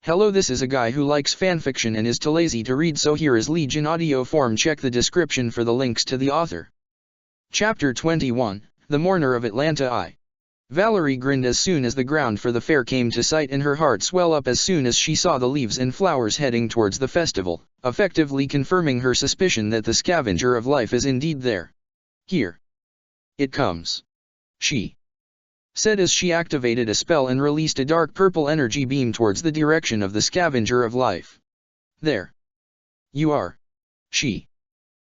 Hello, this is a guy who likes fanfiction and is too lazy to read, so here is Liege in audio form. Check the description for the links to the author. Chapter 21, The Mourner of Atlanta I. Valerie grinned as soon as the ground for the fair came to sight, and her heart swelled up as soon as she saw the leaves and flowers heading towards the festival, effectively confirming her suspicion that the scavenger of life is indeed there. Here it comes, she said as she activated a spell and released a dark purple energy beam towards the direction of the scavenger of life. There you are, she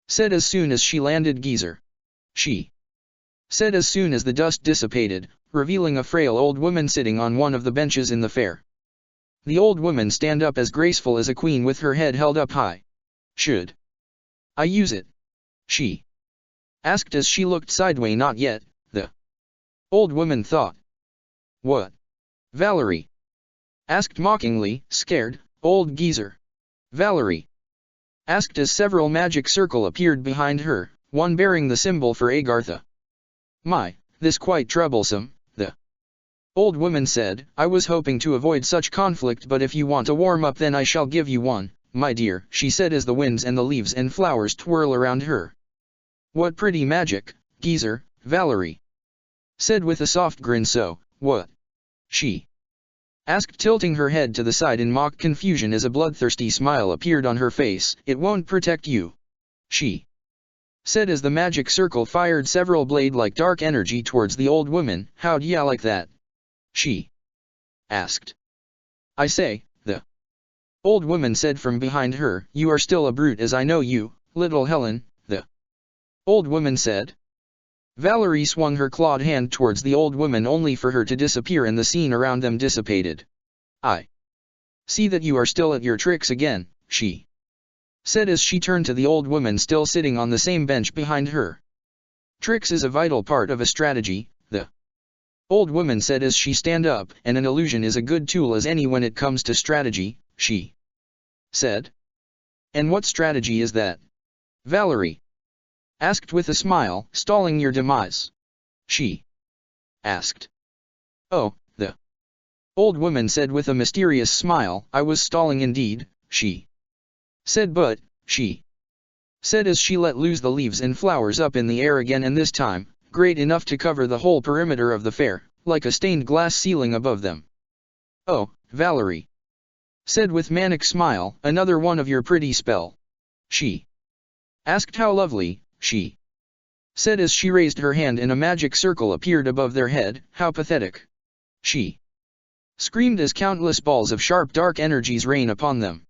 said as soon as she landed. Geezer, she said as soon as the dust dissipated, revealing a frail old woman sitting on one of the benches in the fair. The old woman stand up as graceful as a queen with her head held up high. Should I use it? She asked as she looked sideways. Not yet, the old woman thought. What? Valerie asked mockingly. Scared, old geezer? Valerie asked as several magic circle appeared behind her, one bearing the symbol for Agartha. My, this quite troublesome, the old woman said. I was hoping to avoid such conflict, but if you want a warm-up then I shall give you one, my dear, she said as the winds and the leaves and flowers twirl around her. What pretty magic, geezer, Valerie said with a soft grin. So, what? She asked, tilting her head to the side in mock confusion as a bloodthirsty smile appeared on her face. It won't protect you, she said as the magic circle fired several blade-like dark energy towards the old woman. How'd ya like that? She asked. I say, the old woman said from behind her. You are still a brute as I know you, little Helen, the old woman said. Valerie swung her clawed hand towards the old woman only for her to disappear and the scene around them dissipated. I see that you are still at your tricks again, she said as she turned to the old woman still sitting on the same bench behind her. Tricks is a vital part of a strategy, the old woman said as she stand up, and an illusion is a good tool as any when it comes to strategy, she said. And what strategy is that? Valerie asked with a smile. Stalling your demise, she asked. Oh, the old woman said with a mysterious smile. I was stalling indeed, she said, but, she said as she let loose the leaves and flowers up in the air again, and this time, great enough to cover the whole perimeter of the fair, like a stained glass ceiling above them. Oh, Valerie said with manic smile, another one of your pretty spell, she asked. How lovely, she said as she raised her hand and a magic circle appeared above their head. How pathetic, she screamed as countless balls of sharp dark energies rain upon them.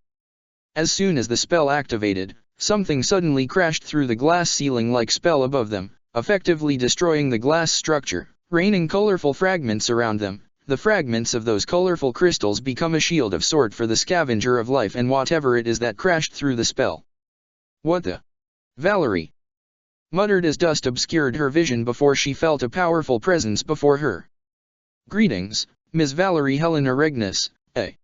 As soon as the spell activated, something suddenly crashed through the glass ceiling like spell above them, effectively destroying the glass structure, raining colorful fragments around them. The fragments of those colorful crystals become a shield of sort for the scavenger of life and whatever it is that crashed through the spell. What the? Valerie muttered as dust obscured her vision before she felt a powerful presence before her. Greetings, Ms. Valerie Helena Regnus, a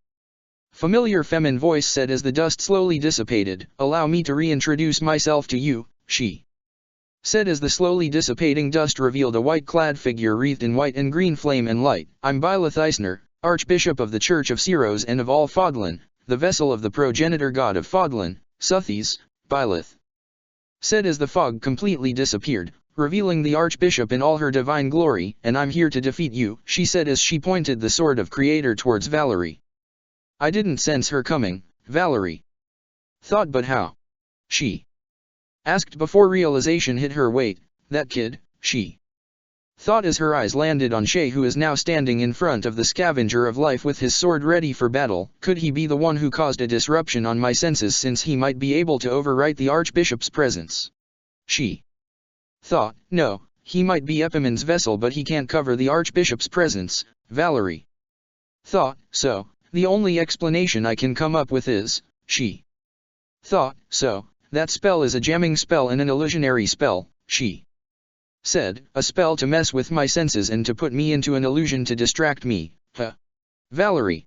familiar feminine voice said as the dust slowly dissipated. Allow me to reintroduce myself to you, she said as the slowly dissipating dust revealed a white-clad figure wreathed in white and green flame and light. I'm Byleth Eisner, Archbishop of the Church of Ceros and of all Fodlan, the vessel of the progenitor god of Fodlan, Suthes, Byleth said as the fog completely disappeared, revealing the Archbishop in all her divine glory. And I'm here to defeat you, she said as she pointed the sword of Creator towards Valerie. I didn't sense her coming, Valerie thought, but how? She asked before realization hit her. Wait, that kid, she thought as her eyes landed on Shay, who is now standing in front of the scavenger of life with his sword ready for battle. Could he be the one who caused a disruption on my senses, since he might be able to overwrite the Archbishop's presence? She thought. No, he might be Epimon's vessel, but he can't cover the Archbishop's presence, Valerie thought. So, the only explanation I can come up with is, she thought, so, that spell is a jamming spell and an illusionary spell, she said, a spell to mess with my senses and to put me into an illusion to distract me, huh? Valerie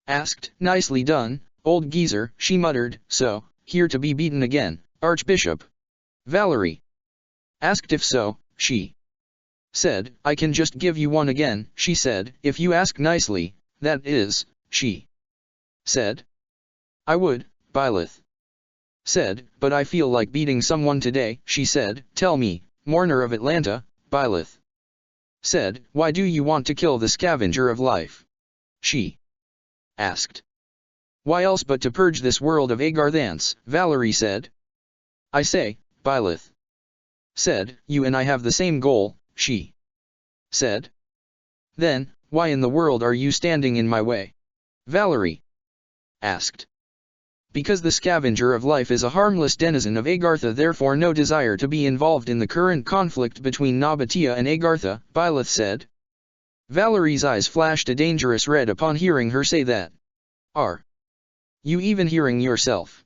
asked. Nicely done, old geezer, she muttered. So, here to be beaten again, Archbishop? Valerie asked. If so, she said, I can just give you one again, she said, if you ask nicely, that is, she said. I would, Byleth said, but I feel like beating someone today, she said. Tell me, mourner of Atlanta, Byleth said, why do you want to kill the scavenger of life? She asked. Why else but to purge this world of Agarthans, Valerie said. I say, Byleth said, you and I have the same goal, she said. Then, why in the world are you standing in my way? Valerie asked. Because the scavenger of life is a harmless denizen of Agartha, therefore no desire to be involved in the current conflict between Nabatea and Agartha, Byleth said. Valerie's eyes flashed a dangerous red upon hearing her say that. Are you even hearing yourself?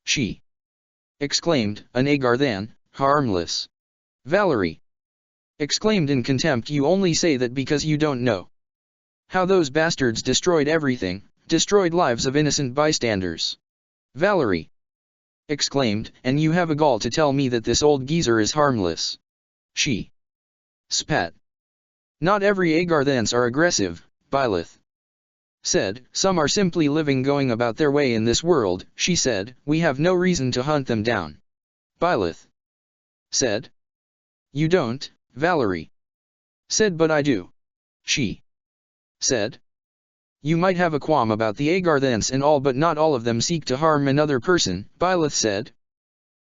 She exclaimed, an Agarthan, harmless. Valerie exclaimed in contempt, you only say that because you don't know how those bastards destroyed everything, destroyed lives of innocent bystanders. Valerie exclaimed, and you have a gall to tell me that this old geezer is harmless. She spat. Not every Agarthans are aggressive, Byleth said, some are simply living going about their way in this world, she said, we have no reason to hunt them down. Byleth said. You don't, Valerie said, but I do. She said. You might have a qualm about the Agarthans and all, but not all of them seek to harm another person, Byleth said.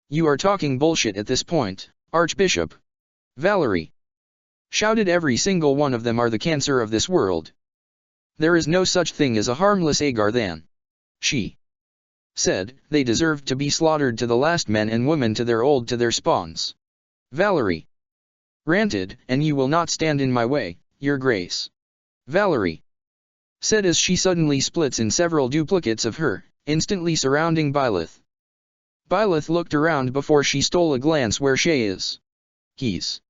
You are talking bullshit at this point, Archbishop. Valerie shouted, every single one of them are the cancer of this world. There is no such thing as a harmless Agarthan. She said, they deserve to be slaughtered to the last, men and women to their old, to their spawns. Valerie ranted, and you will not stand in my way, your grace. Valerie said as she suddenly splits in several duplicates of her, instantly surrounding Byleth. Byleth looked around before she stole a glance where Shay is. He's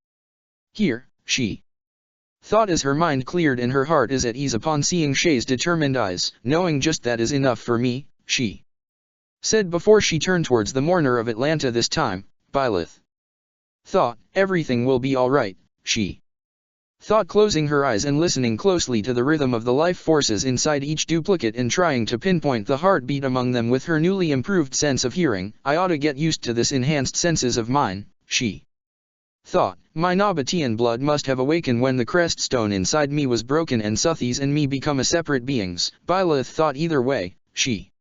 here, she thought as her mind cleared and her heart is at ease upon seeing Shay's determined eyes, knowing just that is enough for me, she said before she turned towards the mourner of Atlanta. This time, Byleth thought, everything will be alright, she thought, closing her eyes and listening closely to the rhythm of the life forces inside each duplicate and trying to pinpoint the heartbeat among them with her newly improved sense of hearing. I ought to get used to this enhanced senses of mine, she thought. My Nabatean blood must have awakened when the crest stone inside me was broken and Suthies and me become a separate beings. Byleth thought. Either way, she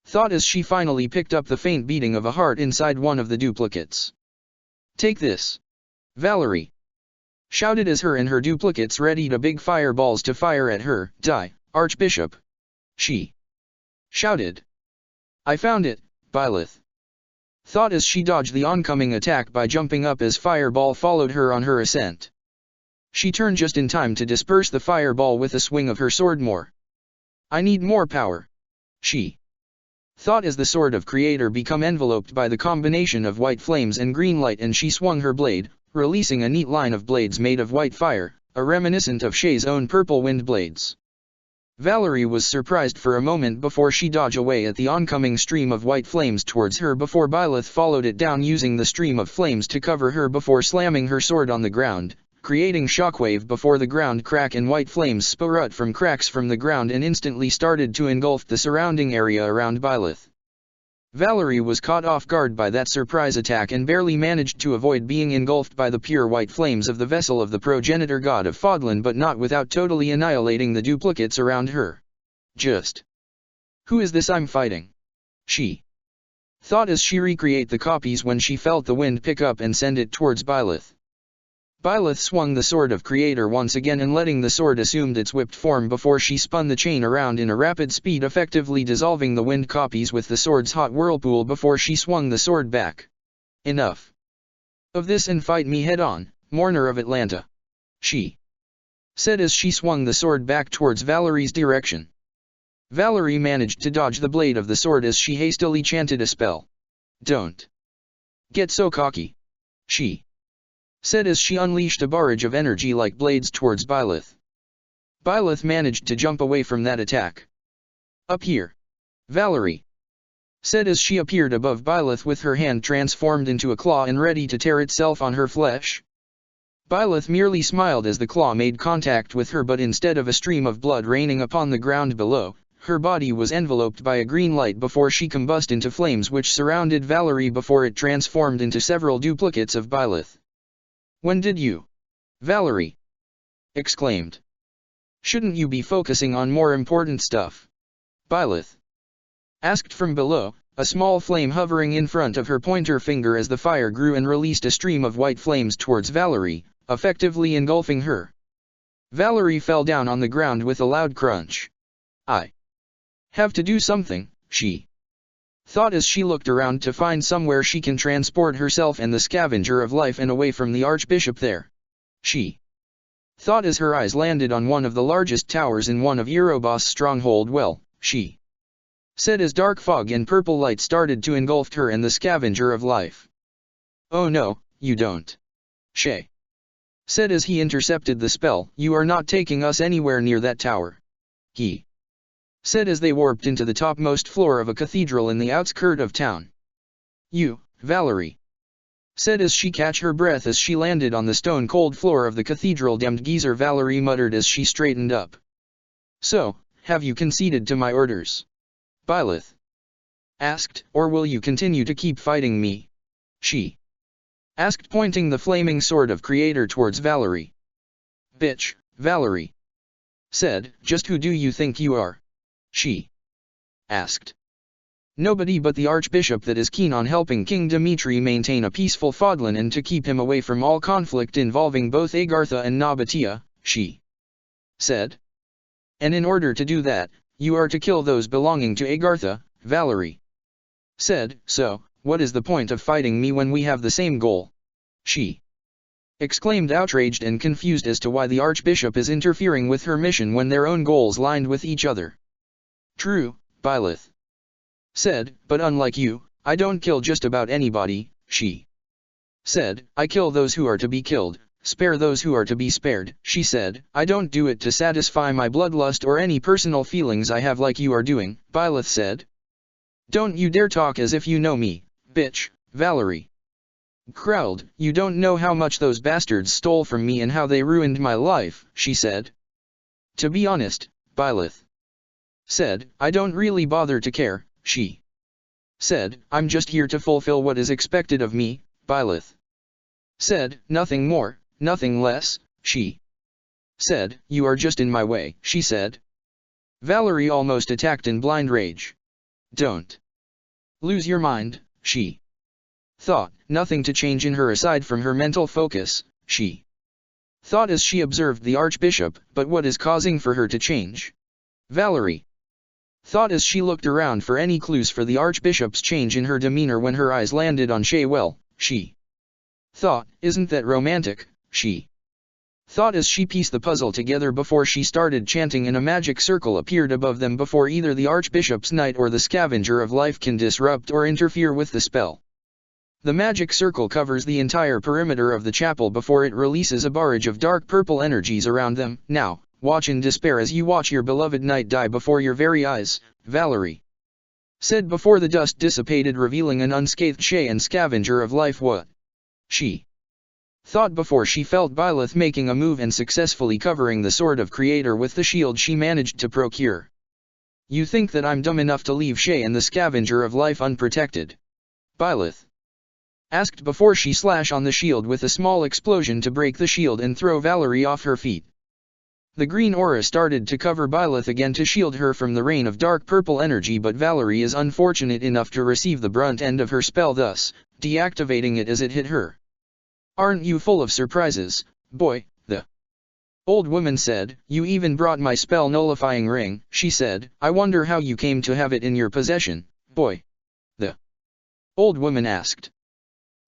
thought as she finally picked up the faint beating of a heart inside one of the duplicates. Take this, Valerie shouted as her and her duplicates readied a big fireballs to fire at her. Die, Archbishop, she shouted. I found it, Byleth thought as she dodged the oncoming attack by jumping up as Fireball followed her on her ascent. She turned just in time to disperse the fireball with a swing of her sword. More. I need more power, she thought as the sword of Creator became enveloped by the combination of white flames and green light, and she swung her blade, releasing a neat line of blades made of white fire, a reminiscent of Shay's own purple wind blades. Valerie was surprised for a moment before she dodged away at the oncoming stream of white flames towards her before Byleth followed it down using the stream of flames to cover her before slamming her sword on the ground, creating shockwave before the ground crack, and white flames spurted from cracks from the ground and instantly started to engulf the surrounding area around Byleth. Valerie was caught off guard by that surprise attack and barely managed to avoid being engulfed by the pure white flames of the vessel of the progenitor god of Fodlan, but not without totally annihilating the duplicates around her. Just who is this I'm fighting? She thought as she recreate the copies when she felt the wind pick up and send it towards Byleth. Byleth swung the sword of Creator once again and letting the sword assumed its whipped form before she spun the chain around in a rapid speed, effectively dissolving the wind copies with the sword's hot whirlpool before she swung the sword back. Enough of this and fight me head on, mourner of Atlanta, she said as she swung the sword back towards Valerie's direction. Valerie managed to dodge the blade of the sword as she hastily chanted a spell. Don't get so cocky, she said as she unleashed a barrage of energy like blades towards Byleth. Byleth managed to jump away from that attack. Up here, Valerie said as she appeared above Byleth with her hand transformed into a claw and ready to tear itself on her flesh. Byleth merely smiled as the claw made contact with her, but instead of a stream of blood raining upon the ground below, her body was enveloped by a green light before she combusted into flames which surrounded Valerie before it transformed into several duplicates of Byleth. "When did you?" Valerie exclaimed. "Shouldn't you be focusing on more important stuff?" Byleth asked from below, a small flame hovering in front of her pointer finger as the fire grew and released a stream of white flames towards Valerie, effectively engulfing her. Valerie fell down on the ground with a loud crunch. "I have to do something," she thought as she looked around to find somewhere she can transport herself and the scavenger of life and away from the Archbishop there. She thought as her eyes landed on one of the largest towers in one of Erebos' stronghold. "Well," she said as dark fog and purple light started to engulf her and the scavenger of life. "Oh no, you don't," Shay said as he intercepted the spell. "You are not taking us anywhere near that tower," he said as they warped into the topmost floor of a cathedral in the outskirt of town. "You," Valerie said as she catch her breath as she landed on the stone-cold floor of the cathedral-damned geezer. Valerie muttered as she straightened up. "So, have you conceded to my orders?" Byleth asked, "or will you continue to keep fighting me?" She asked, pointing the flaming sword of Creator towards Valerie. "Bitch," Valerie said. "Just who do you think you are?" She asked. "Nobody but the Archbishop that is keen on helping King Dimitri maintain a peaceful Fodlan and to keep him away from all conflict involving both Agartha and Nabatea," she said. "And in order to do that, you are to kill those belonging to Agartha," Valerie said. "So, what is the point of fighting me when we have the same goal?" She exclaimed, outraged and confused as to why the Archbishop is interfering with her mission when their own goals lined with each other. "True," Byleth said, "but unlike you, I don't kill just about anybody," she said. "I kill those who are to be killed, spare those who are to be spared," she said. "I don't do it to satisfy my bloodlust or any personal feelings I have like you are doing," Byleth said. "Don't you dare talk as if you know me, bitch," Valerie growled. "You don't know how much those bastards stole from me and how they ruined my life," she said. "To be honest," Byleth said, "I don't really bother to care," she said. "I'm just here to fulfill what is expected of me," Byleth said. "Nothing more, nothing less," she said. "You are just in my way," she said. Valerie almost attacked in blind rage. "Don't lose your mind," she thought. Nothing to change in her aside from her mental focus, she thought as she observed the Archbishop. But what is causing for her to change? Valerie thought as she looked around for any clues for the Archbishop's change in her demeanor when her eyes landed on Shay. "Well," she thought, "isn't that romantic?" she thought as she pieced the puzzle together before she started chanting and a magic circle appeared above them before either the Archbishop's knight or the scavenger of life can disrupt or interfere with the spell. The magic circle covers the entire perimeter of the chapel before it releases a barrage of dark purple energies around them. "Now, watch in despair as you watch your beloved knight die before your very eyes," Valerie said before the dust dissipated, revealing an unscathed Shay and scavenger of life. "What?" she thought before she felt Byleth making a move and successfully covering the sword of Creator with the shield she managed to procure. "You think that I'm dumb enough to leave Shay and the scavenger of life unprotected?" Byleth asked before she slashed on the shield with a small explosion to break the shield and throw Valerie off her feet. The green aura started to cover Byleth again to shield her from the rain of dark purple energy, but Valerie is unfortunate enough to receive the brunt end of her spell, thus deactivating it as it hit her. "Aren't you full of surprises, boy?" the old woman said. "You even brought my spell nullifying ring," she said. "I wonder how you came to have it in your possession, boy?" the old woman asked.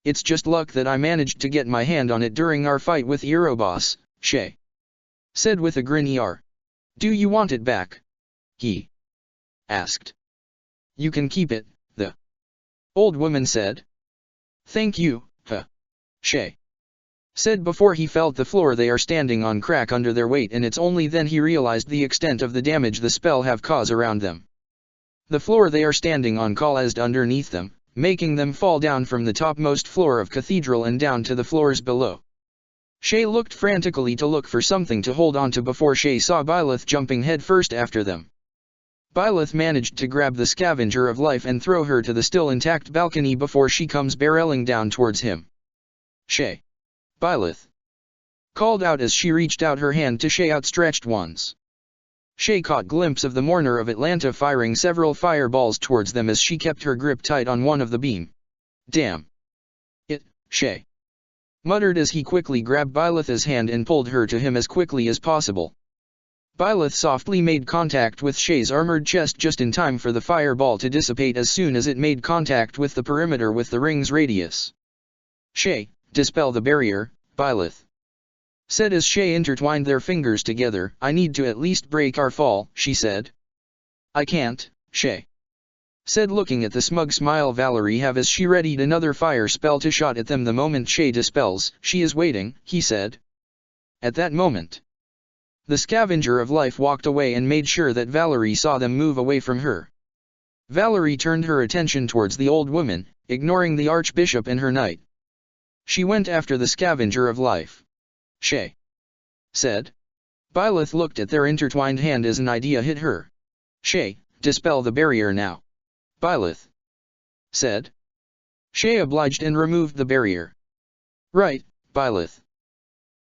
"It's just luck that I managed to get my hand on it during our fight with Erebos," Shay said with a grin. "Do you want it back?" he asked. "You can keep it," the old woman said. "Thank you," Shay said before he felt the floor they are standing on crack under their weight, and it's only then he realized the extent of the damage the spell have caused around them. The floor they are standing on collapsed underneath them, making them fall down from the topmost floor of cathedral and down to the floors below. Shay looked frantically to look for something to hold on to before Shay saw Byleth jumping headfirst after them. Byleth managed to grab the scavenger of life and throw her to the still intact balcony before she comes barreling down towards him. Shay. Byleth called out as she reached out her hand to Shay outstretched ones. Shay caught glimpse of the mourner of Atlanta firing several fireballs towards them as she kept her grip tight on one of the beam. Damn it, Shay muttered as he quickly grabbed Byleth's hand and pulled her to him as quickly as possible. Byleth softly made contact with Shay's armored chest just in time for the fireball to dissipate as soon as it made contact with the perimeter with the ring's radius. Shay, dispel the barrier, Byleth said as Shay intertwined their fingers together. I need to at least break our fall, she said. I can't, Shay said looking at the smug smile Valerie have as she readied another fire spell to shot at them the moment Shay dispels. She is waiting, he said. At that moment, the scavenger of life walked away and made sure that Valerie saw them move away from her. Valerie turned her attention towards the old woman, ignoring the archbishop and her knight. She went after the scavenger of life. Shay said. Byleth looked at their intertwined hand as an idea hit her. Shay, dispel the barrier now, Byleth said. Shay obliged and removed the barrier. Right, Byleth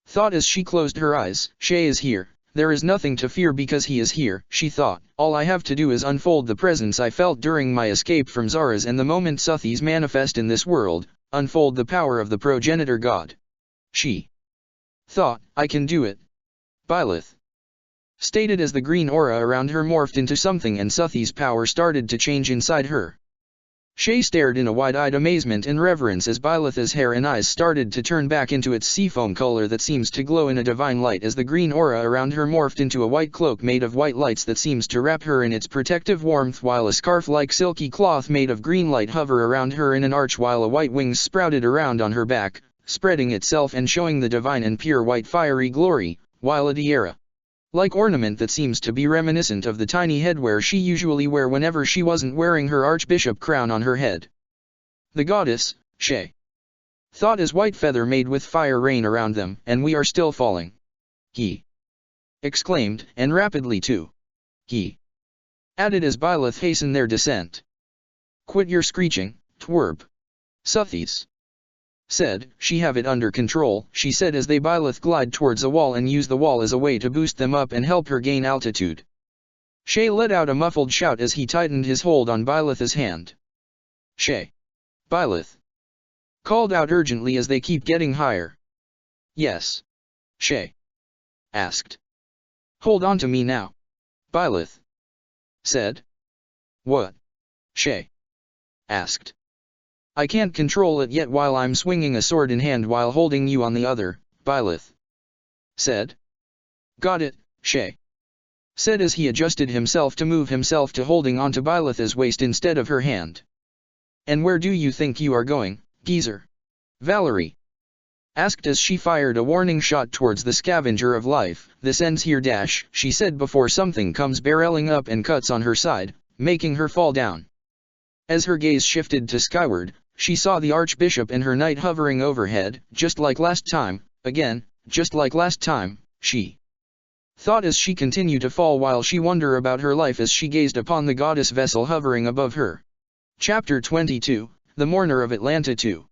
thought as she closed her eyes. Shay is here, there is nothing to fear because he is here, she thought. All I have to do is unfold the presence I felt during my escape from Zara's and the moment Suthis manifest in this world, unfold the power of the progenitor god. She thought, I can do it, Byleth stated as the green aura around her morphed into something and Suthis' power started to change inside her. Shay stared in a wide-eyed amazement and reverence as Byleth's hair and eyes started to turn back into its seafoam color that seems to glow in a divine light as the green aura around her morphed into a white cloak made of white lights that seems to wrap her in its protective warmth while a scarf-like silky cloth made of green light hover around her in an arch while a white wings sprouted around on her back, spreading itself and showing the divine and pure white fiery glory, while a tiara-like ornament that seems to be reminiscent of the tiny headwear she usually wear whenever she wasn't wearing her archbishop crown on her head. The goddess, Shay thought as white feather made with fire rain around them, and we are still falling, he exclaimed, and rapidly too, he added as Byleth hastened their descent. Quit your screeching, twerp, Suthis said. She have it under control, she said as they Byleth glide towards a wall and use the wall as a way to boost them up and help her gain altitude. Shay let out a muffled shout as he tightened his hold on Byleth's hand. Shay. Byleth called out urgently as they keep getting higher. Yes. Shay asked. Hold on to me now, Byleth said. What? Shay asked. I can't control it yet while I'm swinging a sword in hand while holding you on the other, Byleth said. Got it, Shay said as he adjusted himself to move himself to holding onto Byleth's waist instead of her hand. And where do you think you are going, geezer? Valerie asked as she fired a warning shot towards the scavenger of life. This ends here dash, she said before something comes barreling up and cuts on her side, making her fall down. As her gaze shifted to skyward, she saw the archbishop and her knight hovering overhead, just like last time, again, just like last time, she thought as she continued to fall while she wondered about her life as she gazed upon the goddess vessel hovering above her. Chapter 22, The Mourner of Atlanta 2.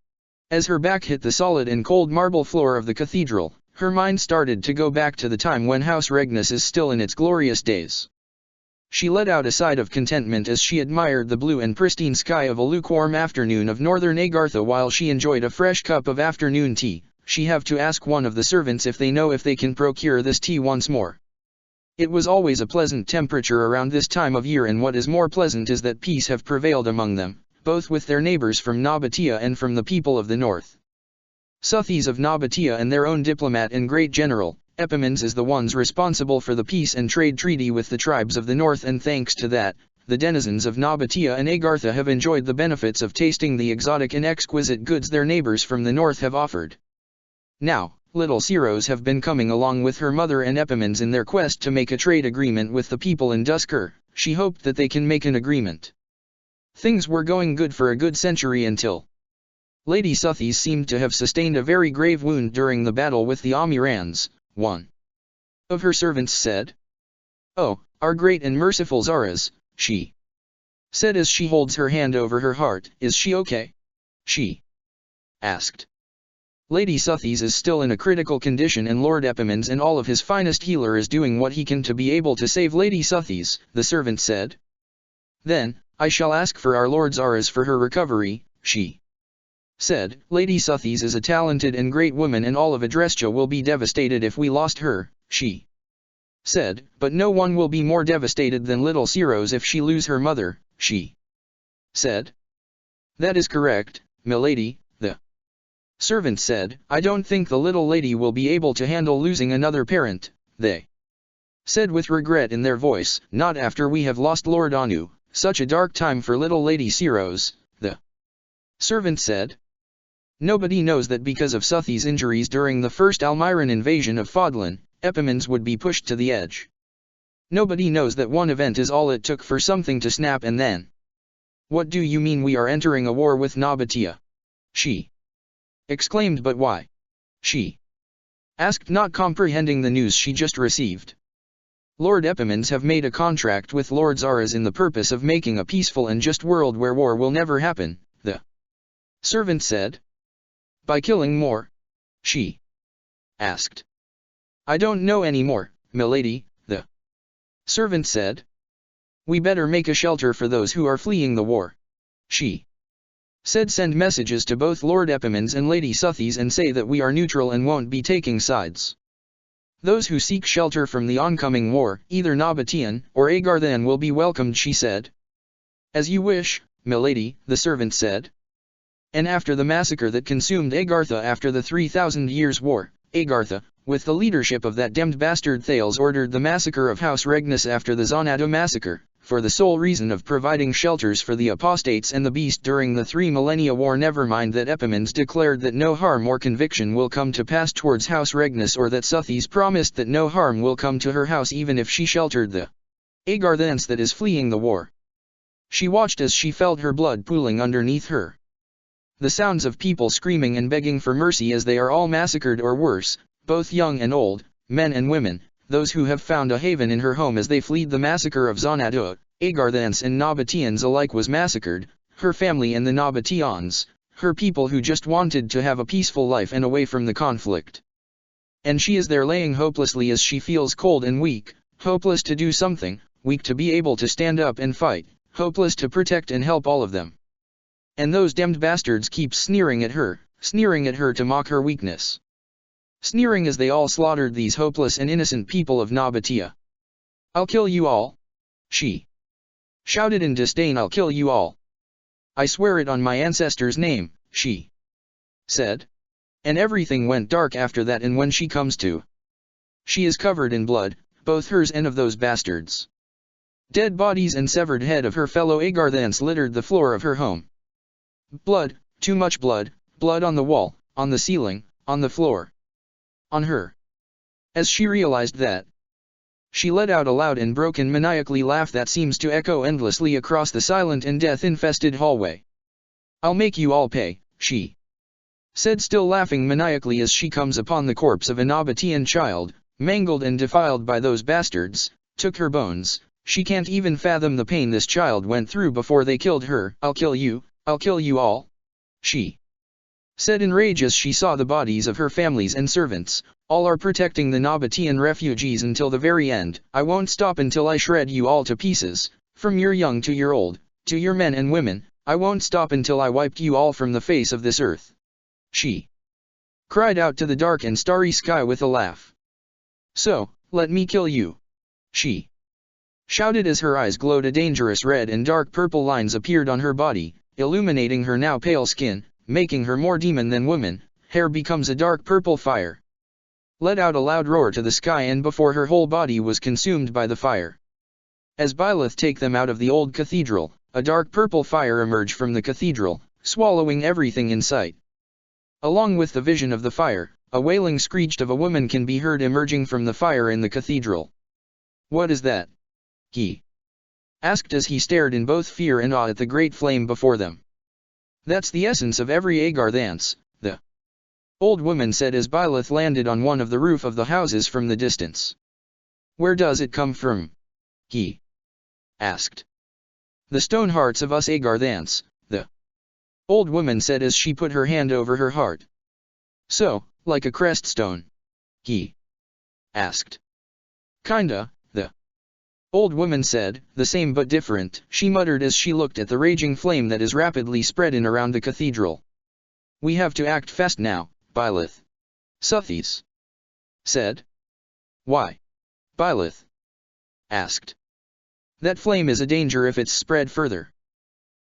As her back hit the solid and cold marble floor of the cathedral, her mind started to go back to the time when House Regnus is still in its glorious days. She let out a sigh of contentment as she admired the blue and pristine sky of a lukewarm afternoon of northern Agartha while she enjoyed a fresh cup of afternoon tea. She have to ask one of the servants if they know if they can procure this tea once more. It was always a pleasant temperature around this time of year, and what is more pleasant is that peace have prevailed among them, both with their neighbors from Nabatea and from the people of the north. Suthis of Nabatea and their own diplomat and great general, Epimens, is the ones responsible for the peace and trade treaty with the tribes of the north, and thanks to that, the denizens of Nabatea and Agartha have enjoyed the benefits of tasting the exotic and exquisite goods their neighbors from the north have offered. Now, little Siros have been coming along with her mother and Epimens in their quest to make a trade agreement with the people in Dusker. She hoped that they can make an agreement. Things were going good for a good century until Lady Suthis seemed to have sustained a very grave wound during the battle with the Amirans. One of her servants said, "Oh, our great and merciful Zaras," she said as she holds her hand over her heart. Is she okay? She asked. Lady Sotheis is still in a critical condition and Lord Epimans and all of his finest healer is doing what he can to be able to save Lady Sotheis, the servant said. Then, I shall ask for our Lord's Aras for her recovery, she said. Lady Sotheis is a talented and great woman and all of Adrestia will be devastated if we lost her, she said, but no one will be more devastated than little Siros if she lose her mother, she said. That is correct, milady, the servant said. I don't think the little lady will be able to handle losing another parent, they said with regret in their voice. Not after we have lost Lord Anu, such a dark time for little Lady Siros, the servant said. Nobody knows that because of Sotheis' injuries during the first Almiran invasion of Fodlan, Epimans would be pushed to the edge. Nobody knows that one event is all it took for something to snap and then. What do you mean we are entering a war with Nabatea? She exclaimed. But why? She asked, not comprehending the news she just received. Lord Epimans have made a contract with Lord Zaras in the purpose of making a peaceful and just world where war will never happen, the servant said. By killing more? She asked. I don't know any more, milady, the servant said. We better make a shelter for those who are fleeing the war. She said. Send messages to both Lord Epimans and Lady Sotheis and say that we are neutral and won't be taking sides. Those who seek shelter from the oncoming war, either Nabatean or Agarthan, will be welcomed, she said. As you wish, milady, the servant said. And after the massacre that consumed Agartha after the 3,000 Years' War, Agartha, with the leadership of that demmed bastard Thales, ordered the massacre of House Regnus after the Zonado massacre, for the sole reason of providing shelters for the apostates and the beast during the 3 millennia war. Never mind that Epimans declared that no harm or conviction will come to pass towards House Regnus, or that Sotheis promised that no harm will come to her house even if she sheltered the Agarthans that is fleeing the war. She watched as she felt her blood pooling underneath her. The sounds of people screaming and begging for mercy as they are all massacred or worse, both young and old, men and women, those who have found a haven in her home as they fled the massacre of Zonado, Agarthans and Nabateans alike was massacred, her family and the Nabateans, her people who just wanted to have a peaceful life and away from the conflict. And she is there laying hopelessly as she feels cold and weak, hopeless to do something, weak to be able to stand up and fight, hopeless to protect and help all of them. And those damned bastards keep sneering at her to mock her weakness. Sneering as they all slaughtered these hopeless and innocent people of Nabatea. I'll kill you all. She shouted in disdain. I'll kill you all. I swear it on my ancestor's name, she said. And everything went dark after that, and when she comes to, she is covered in blood, both hers and of those bastards. Dead bodies and severed head of her fellow Agarthans littered the floor of her home. Blood, too much blood, blood on the wall, on the ceiling, on the floor. On her. As she realized that, she let out a loud and broken maniacally laugh that seems to echo endlessly across the silent and death-infested hallway. I'll make you all pay, she said, still laughing maniacally as she comes upon the corpse of a Nabatean child, mangled and defiled by those bastards, took her bones. She can't even fathom the pain this child went through before they killed her. I'll kill you all, she said in rage as she saw the bodies of her families and servants. All are protecting the Nabatean refugees until the very end. I won't stop until I shred you all to pieces, from your young to your old, to your men and women. I won't stop until I wiped you all from the face of this earth. She cried out to the dark and starry sky with a laugh. So, let me kill you. She shouted as her eyes glowed. A dangerous red and dark purple lines appeared on her body, illuminating her now pale skin, making her more demon than woman. Hair becomes a dark purple fire. Let out a loud roar to the sky, and before her whole body was consumed by the fire. As Byleth take them out of the old cathedral, a dark purple fire emerged from the cathedral, swallowing everything in sight. Along with the vision of the fire, a wailing screech of a woman can be heard emerging from the fire in the cathedral. What is that? He asked as he stared in both fear and awe at the great flame before them. That's the essence of every Agarthans, the old woman said as Byleth landed on one of the roof of the houses from the distance. Where does it come from? He asked. The stone hearts of us Agarthans, the old woman said as she put her hand over her heart. So, like a crest stone? He asked. Kinda, the old woman said, the same but different, she muttered as she looked at the raging flame that is rapidly spreading around the cathedral. We have to act fast now, Byleth. Suthies said. Why? Byleth asked. That flame is a danger if it's spread further.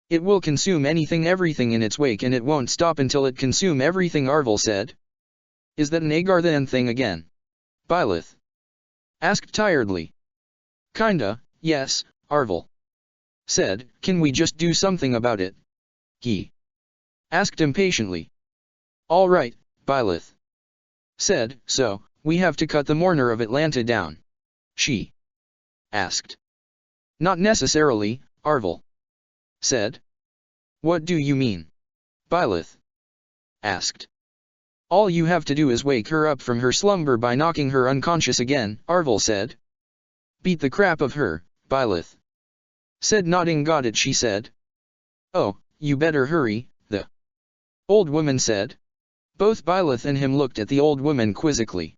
It will consume everything in its wake, and it won't stop until it consume everything, Arvel said. Is that an Agarthan thing again? Byleth asked tiredly. Kinda, yes, Arvel said. Can we just do something about it? He asked impatiently. All right, Byleth said. So, we have to cut the mourner of Atlanta down? She asked. Not necessarily, Arvel said. What do you mean? Byleth asked. All you have to do is wake her up from her slumber by knocking her unconscious again, Arvel said. Beat the crap of her, Byleth said, nodding. Got it, she said. Oh, you better hurry, the old woman said. Both Byleth and him looked at the old woman quizzically.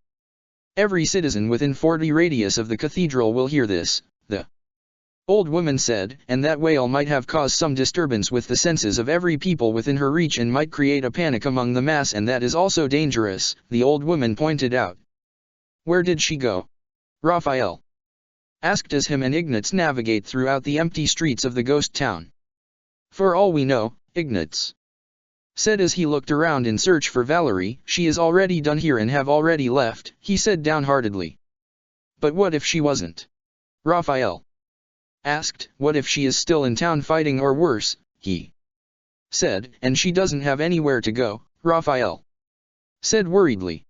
Every citizen within 40 radius of the cathedral will hear this, the old woman said, and that wail might have caused some disturbance with the senses of every people within her reach and might create a panic among the mass, and that is also dangerous, the old woman pointed out. Where did she go? Raphael asked as him and Ignatz navigate throughout the empty streets of the ghost town. For all we know, Ignatz said as he looked around in search for Valerie. She is already done here and have already left, he said downheartedly. But what if she wasn't? Raphael asked. What if she is still in town fighting, or worse, he said, and she doesn't have anywhere to go, Raphael said worriedly.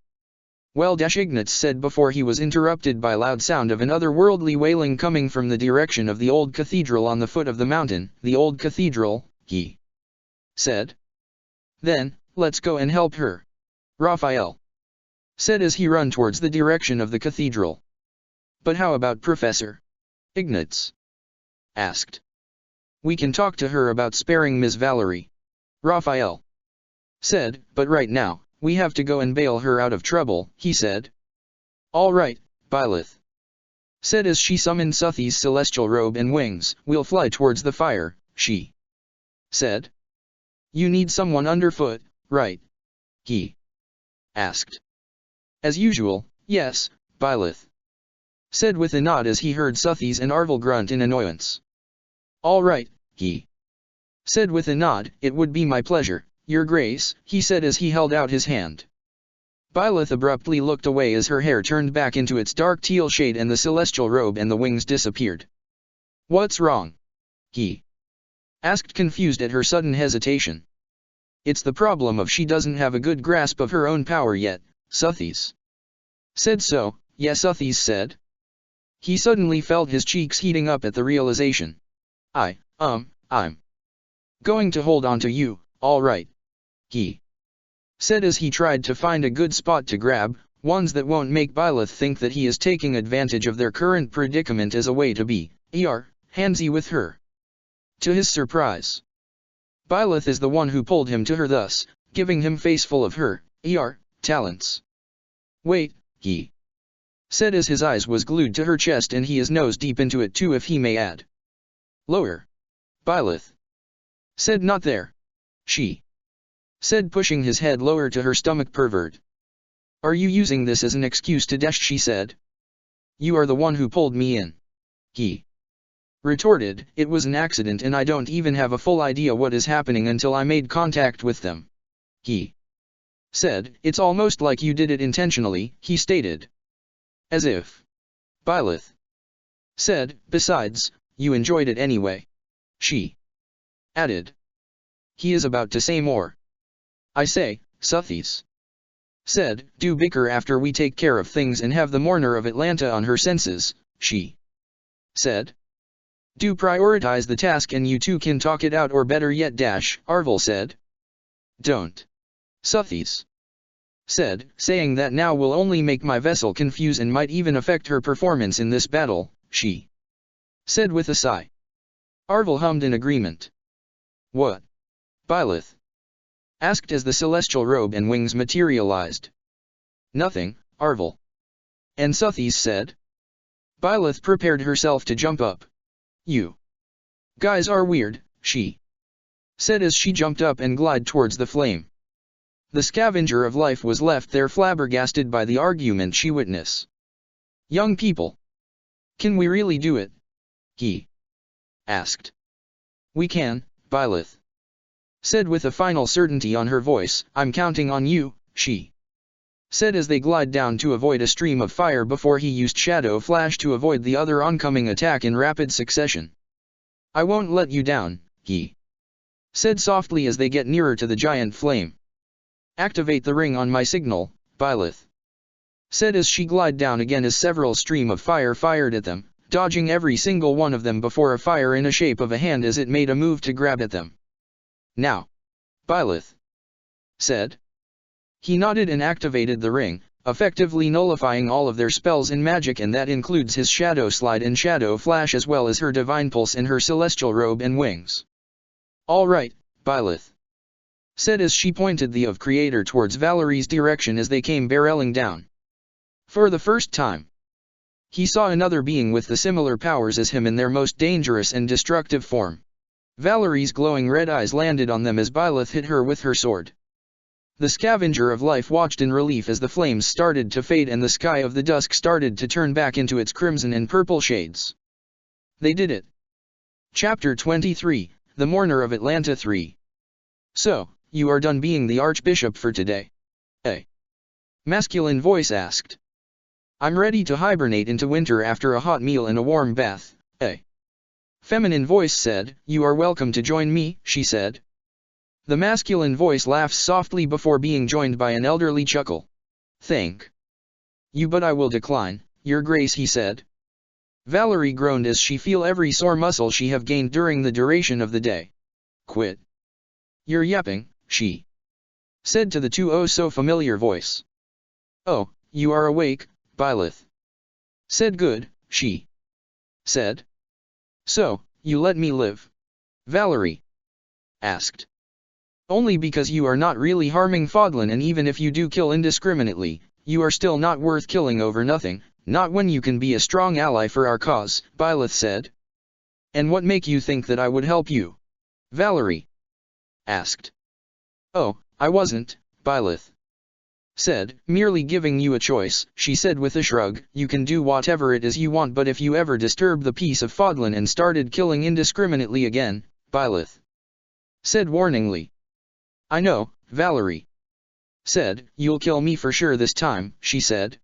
Well, Ignatz said before he was interrupted by loud sound of an otherworldly wailing coming from the direction of the old cathedral on the foot of the mountain. The old cathedral, he said. Then, let's go and help her, Raphael said as he ran towards the direction of the cathedral. But how about Professor Ignatz asked. We can talk to her about sparing Miss Valerie, Raphael said, but right now, we have to go and bail her out of trouble, he said. All right, Byleth said as she summoned Suthi's celestial robe and wings. We'll fly towards the fire, she said. You need someone underfoot, right? He asked. As usual, yes, Byleth said with a nod as he heard Suthi's and Arvel grunt in annoyance. All right, he said with a nod. It would be my pleasure, Your Grace, he said as he held out his hand. Byleth abruptly looked away as her hair turned back into its dark teal shade and the celestial robe and the wings disappeared. What's wrong? He asked, confused at her sudden hesitation. It's the problem of she doesn't have a good grasp of her own power yet, Suthi's said. So, yes, Suthi's said. He suddenly felt his cheeks heating up at the realization. I'm going to hold on to you, all right, he said as he tried to find a good spot to grab, ones that won't make Byleth think that he is taking advantage of their current predicament as a way to be handsy with her. To his surprise, Byleth is the one who pulled him to her, thus giving him face full of her talents. Wait, he said as his eyes was glued to her chest, and he is nose deep into it too, if he may add. Lower, Byleth said. Not there, she said, pushing his head lower to her stomach. Pervert. Are you using this as an excuse to dash? She said. You are the one who pulled me in, he retorted. It was an accident and I don't even have a full idea what is happening until I made contact with them, he said. It's almost like you did it intentionally, he stated. As if, Byleth said. Besides, you enjoyed it anyway, she added. He is about to say more. I say, Suthi's said, do bicker after we take care of things and have the mourner of Atlanta on her senses, she said. Do prioritize the task and you two can talk it out, or better yet Arvel said. Don't, Suthi's said, saying that now will only make my vessel confuse and might even affect her performance in this battle, she said with a sigh. Arvel hummed in agreement. What? Byleth asked as the celestial robe and wings materialized. Nothing, Arvel. And Suthies said. Byleth prepared herself to jump up. You guys are weird, she said as she jumped up and glided towards the flame. The scavenger of life was left there flabbergasted by the argument she witnessed. Young people. Can we really do it? He asked. We can, Byleth said with a final certainty on her voice. I'm counting on you, she said as they glide down to avoid a stream of fire before he used Shadow Flash to avoid the other oncoming attack in rapid succession. I won't let you down, he said softly as they get nearer to the giant flame. Activate the ring on my signal, Byleth said as she glided down again as several stream of fire fired at them, dodging every single one of them before a fire in a shape of a hand as it made a move to grab at them. Now, Byleth said. He nodded and activated the ring, effectively nullifying all of their spells and magic, and that includes his Shadow Slide and Shadow Flash as well as her Divine Pulse and her Celestial Robe and Wings. All right, Byleth said as she pointed the of Creator towards Valerie's direction as they came barreling down. For the first time, he saw another being with the similar powers as him in their most dangerous and destructive form. Valerie's glowing red eyes landed on them as Byleth hit her with her sword. The scavenger of life watched in relief as the flames started to fade and the sky of the dusk started to turn back into its crimson and purple shades. They did it. Chapter 23, The Mourner of Atlanta 3. So, you are done being the Archbishop for today? A masculine voice asked. I'm ready to hibernate into winter after a hot meal and a warm bath, A feminine voice said. You are welcome to join me, she said. The masculine voice laughed softly before being joined by an elderly chuckle. Thank you, but I will decline, Your Grace, he said. Valerie groaned as she felt every sore muscle she have gained during the duration of the day. Quit your yapping, she said to the two oh-so-familiar voice. Oh, you are awake, Byleth said. Good, she said. So, you let me live? Valerie asked. Only because you are not really harming Fodlan, and even if you do kill indiscriminately, you are still not worth killing over nothing, not when you can be a strong ally for our cause, Byleth said. And what make you think that I would help you? Valerie asked. Oh, I wasn't, Byleth said, merely giving you a choice, she said with a shrug. You can do whatever it is you want, but if you ever disturb the peace of Fodlan and started killing indiscriminately again, Byleth said warningly. I know, Valerie said. You'll kill me for sure this time, she said.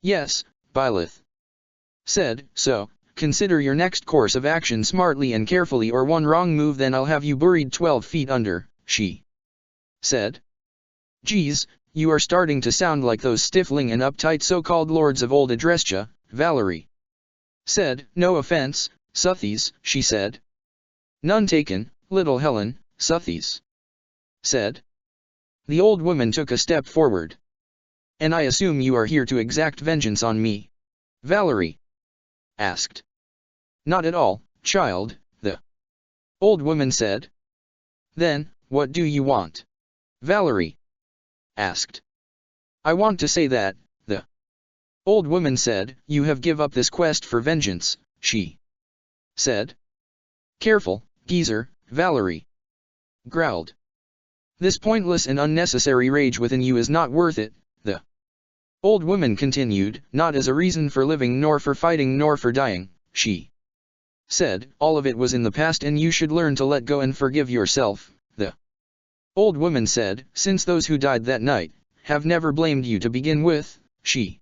Yes, Byleth said. So, consider your next course of action smartly and carefully, or one wrong move then I'll have you buried 12 feet under, she said. Geez, you are starting to sound like those stifling and uptight so-called lords of old Adrestia, Valerie said. No offense, Suthies, she said. None taken, little Helen, Suthies said. The old woman took a step forward. And I assume you are here to exact vengeance on me? Valerie asked. Not at all, child, the old woman said. Then, what do you want? Valerie asked. I want to say that, the old woman said, you have give up this quest for vengeance, she said. Careful, geezer, Valerie growled. This pointless and unnecessary rage within you is not worth it, the old woman continued. Not as a reason for living, nor for fighting, nor for dying, she said. All of it was in the past and you should learn to let go and forgive yourself, the old woman said, since those who died that night have never blamed you to begin with, she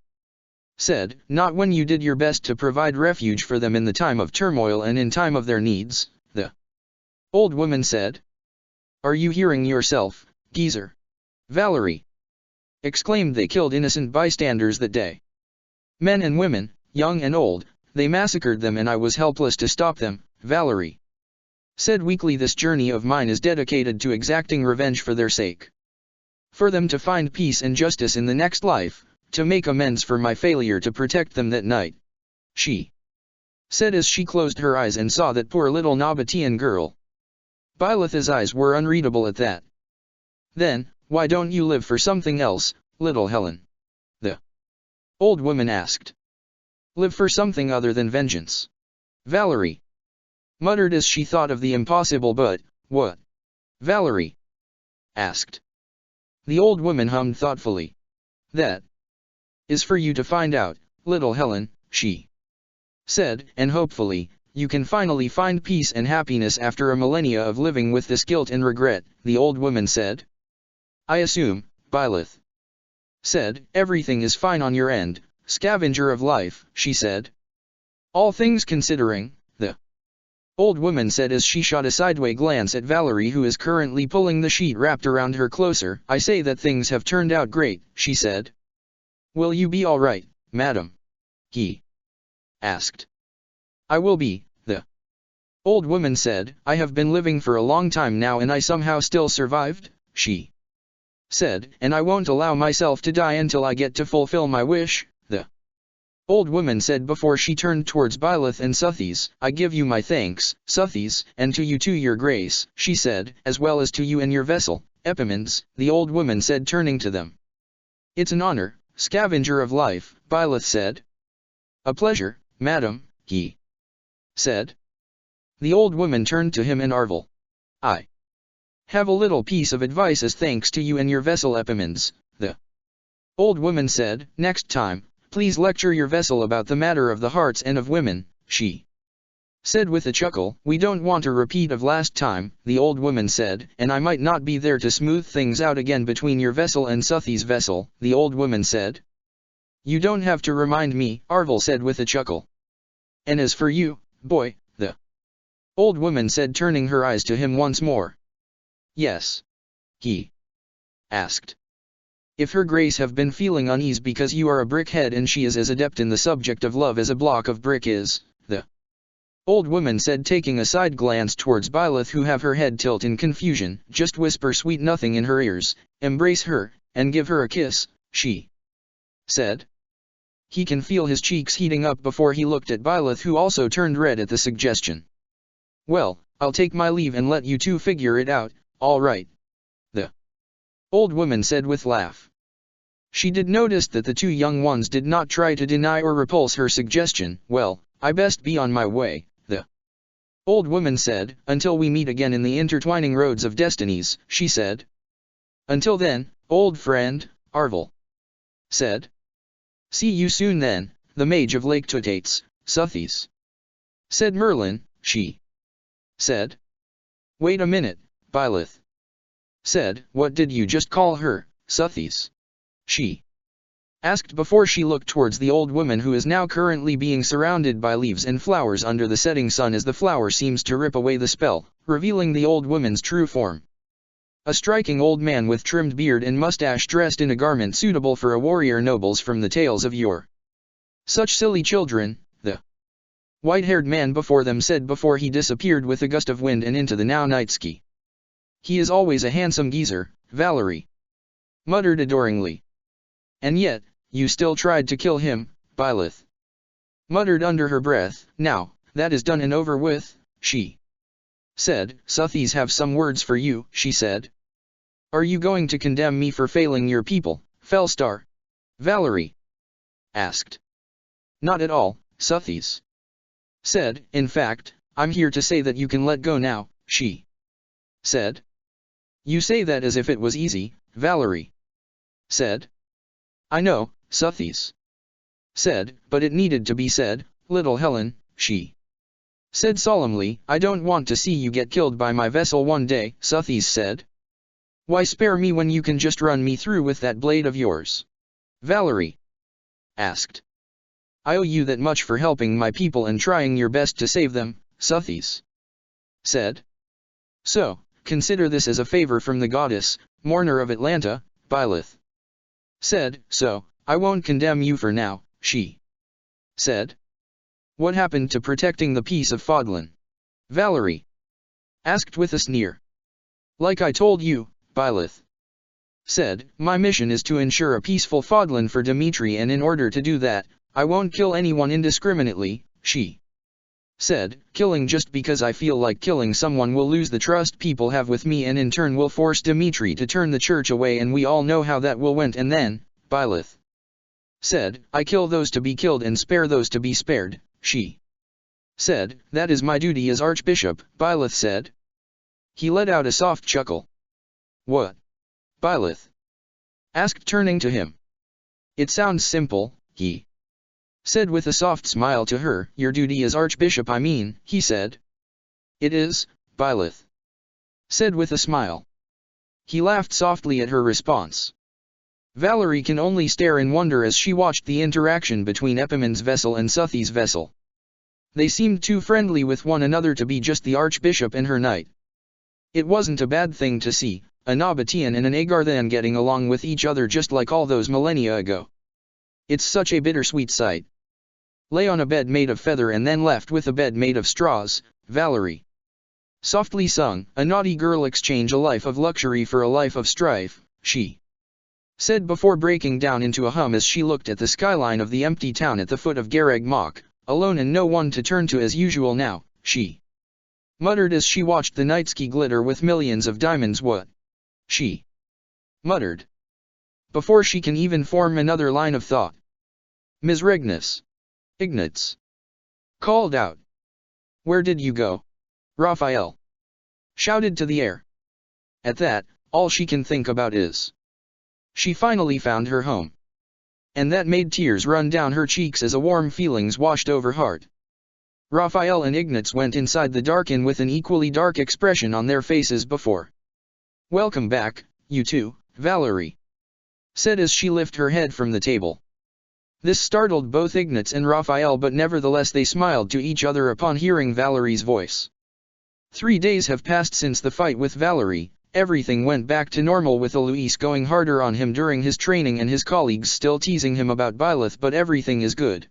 said. Not when you did your best to provide refuge for them in the time of turmoil and in time of their needs, the old woman said. Are you hearing yourself, geezer? Valerie exclaimed. They killed innocent bystanders that day. Men and women, young and old, they massacred them and I was helpless to stop them, Valerie said weakly. This journey of mine is dedicated to exacting revenge for their sake. For them to find peace and justice in the next life, to make amends for my failure to protect them that night. She said as she closed her eyes and saw that poor little Nabatean girl. Byleth's eyes were unreadable at that. Then, why don't you live for something else, little Helen? The old woman asked. Live for something other than vengeance. Valerie muttered as she thought of the impossible. But what? Valerie asked. The old woman hummed thoughtfully. That is for you to find out, little Helen, she said, and hopefully, you can finally find peace and happiness after a millennia of living with this guilt and regret, the old woman said. I assume, Byleth said, everything is fine on your end, scavenger of life, she said. All things considering, the old woman said as she shot a sideway glance at Valerie, who is currently pulling the sheet wrapped around her closer. I say that things have turned out great, she said. Will you be all right, madam? He asked. I will be, the old woman said. I have been living for a long time now and I somehow still survived, she said, and I won't allow myself to die until I get to fulfill my wish, the old woman said before she turned towards Byleth and Suthies. I give you my thanks, Suthies, and to you too, your grace, she said, as well as to you and your vessel, Epimens, the old woman said, turning to them. It's an honor, scavenger of life, Byleth said. A pleasure, madam, he said. The old woman turned to him and Arvel. I have a little piece of advice as thanks to you and your vessel, Epimens, the old woman said. Next time, please lecture your vessel about the matter of the hearts and of women, she said with a chuckle. We don't want a repeat of last time, the old woman said, and I might not be there to smooth things out again between your vessel and Suthi's vessel, the old woman said. You don't have to remind me, Arvel said with a chuckle. And as for you, boy, the old woman said, turning her eyes to him once more. Yes? He asked. If her grace have been feeling unease because you are a brickhead and she is as adept in the subject of love as a block of brick is, the old woman said, taking a side glance towards Byleth, who have her head tilt in confusion, just whisper sweet nothing in her ears, embrace her, and give her a kiss, she said. He can feel his cheeks heating up before he looked at Byleth, who also turned red at the suggestion. Well, I'll take my leave and let you two figure it out, all right, the old woman said with laugh. She did notice that the two young ones did not try to deny or repulse her suggestion. Well, I best be on my way, the old woman said, until we meet again in the intertwining roads of destinies, she said. Until then, old friend, Arvel said. See you soon then, the mage of Lake Tutates, Suthies said. Merlin, she said. Wait a minute, Byleth said. What did you just call her, Suthies? She asked before she looked towards the old woman, who is now currently being surrounded by leaves and flowers under the setting sun, as the flower seems to rip away the spell, revealing the old woman's true form. A striking old man with trimmed beard and mustache, dressed in a garment suitable for a warrior nobles from the tales of yore. Such silly children, the white-haired man before them said before he disappeared with a gust of wind and into the now night ski. He is always a handsome geezer, Valerie muttered adoringly. And yet, you still tried to kill him, Byleth muttered under her breath. Now, that is done and over with, she said. Suthies have some words for you, she said. Are you going to condemn me for failing your people, Fellstar? Valerie asked. Not at all, Suthies said. In fact, I'm here to say that you can let go now, she said. You say that as if it was easy, Valerie said. I know, Suthies said, but it needed to be said, little Helen, she said solemnly. I don't want to see you get killed by my vessel one day, Suthies said. Why spare me when you can just run me through with that blade of yours? Valerie asked. I owe you that much for helping my people and trying your best to save them, Suthies said. So, consider this as a favor from the goddess, mourner of Atlanta, Byleth said. So, I won't condemn you for now, she said. What happened to protecting the peace of Fodlan? Valerie asked with a sneer. Like I told you, Byleth said, my mission is to ensure a peaceful Fodlan for Dimitri, and in order to do that, I won't kill anyone indiscriminately, she said, killing just because I feel like killing someone will lose the trust people have with me and in turn will force Dmitri to turn the church away, and we all know how that will went. And then, Byleth said, I kill those to be killed and spare those to be spared. She said, that is my duty as Archbishop, Byleth said. He let out a soft chuckle. What? Byleth asked, turning to him. It sounds simple, he said with a soft smile to her. Your duty as Archbishop, I mean, he said. It is, Byleth said with a smile. He laughed softly at her response. Valerie can only stare in wonder as she watched the interaction between Epiman's vessel and Suthi's vessel. They seemed too friendly with one another to be just the Archbishop and her knight. It wasn't a bad thing to see, a Nabatean and an Agarthan getting along with each other just like all those millennia ago. It's such a bittersweet sight. Lay on a bed made of feather and then left with a bed made of straws, Valerie softly sung. A naughty girl exchange a life of luxury for a life of strife, she said before breaking down into a hum as she looked at the skyline of the empty town at the foot of Gareg Mach, alone and no one to turn to as usual now, she muttered as she watched the night sky glitter with millions of diamonds. What? She muttered before she can even form another line of thought. Ms. Regnus. Ignatz called out. Where did you go? Raphael shouted to the air. At that, all she can think about is she finally found her home. And that made tears run down her cheeks as a warm feelings washed over heart. Raphael and Ignatz went inside the dark inn with an equally dark expression on their faces before. Welcome back, you two, Valerie said as she lifted her head from the table. This startled both Ignatz and Raphael, but nevertheless they smiled to each other upon hearing Valerie's voice. 3 days have passed since the fight with Valerie. Everything went back to normal with Alois going harder on him during his training and his colleagues still teasing him about Byleth, but everything is good.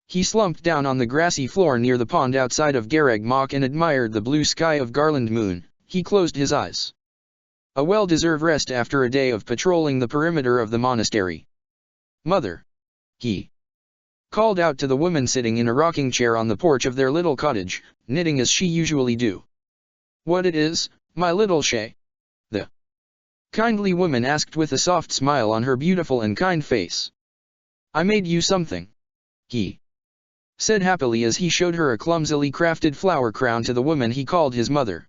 He slumped down on the grassy floor near the pond outside of Gareg Mach and admired the blue sky of Garland Moon. He closed his eyes. A well-deserved rest after a day of patrolling the perimeter of the monastery. Mother, he called out to the woman sitting in a rocking chair on the porch of their little cottage, knitting as she usually do. What it is, my little Shay? The kindly woman asked with a soft smile on her beautiful and kind face. I made you something, he said happily as he showed her a clumsily crafted flower crown to the woman he called his mother.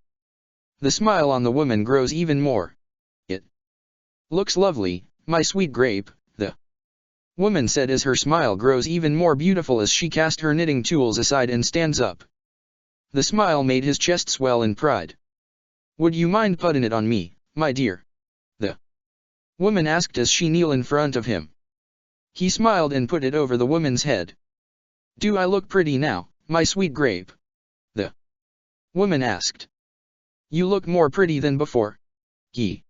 The smile on the woman grows even more. It looks lovely, my sweet grape, the woman said as her smile grows even more beautiful as she cast her knitting tools aside and stands up. The smile made his chest swell in pride. Would you mind putting it on me, my dear? The woman asked as she kneeled in front of him. He smiled and put it over the woman's head. Do I look pretty now, my sweet grape? The woman asked. You look more pretty than before, he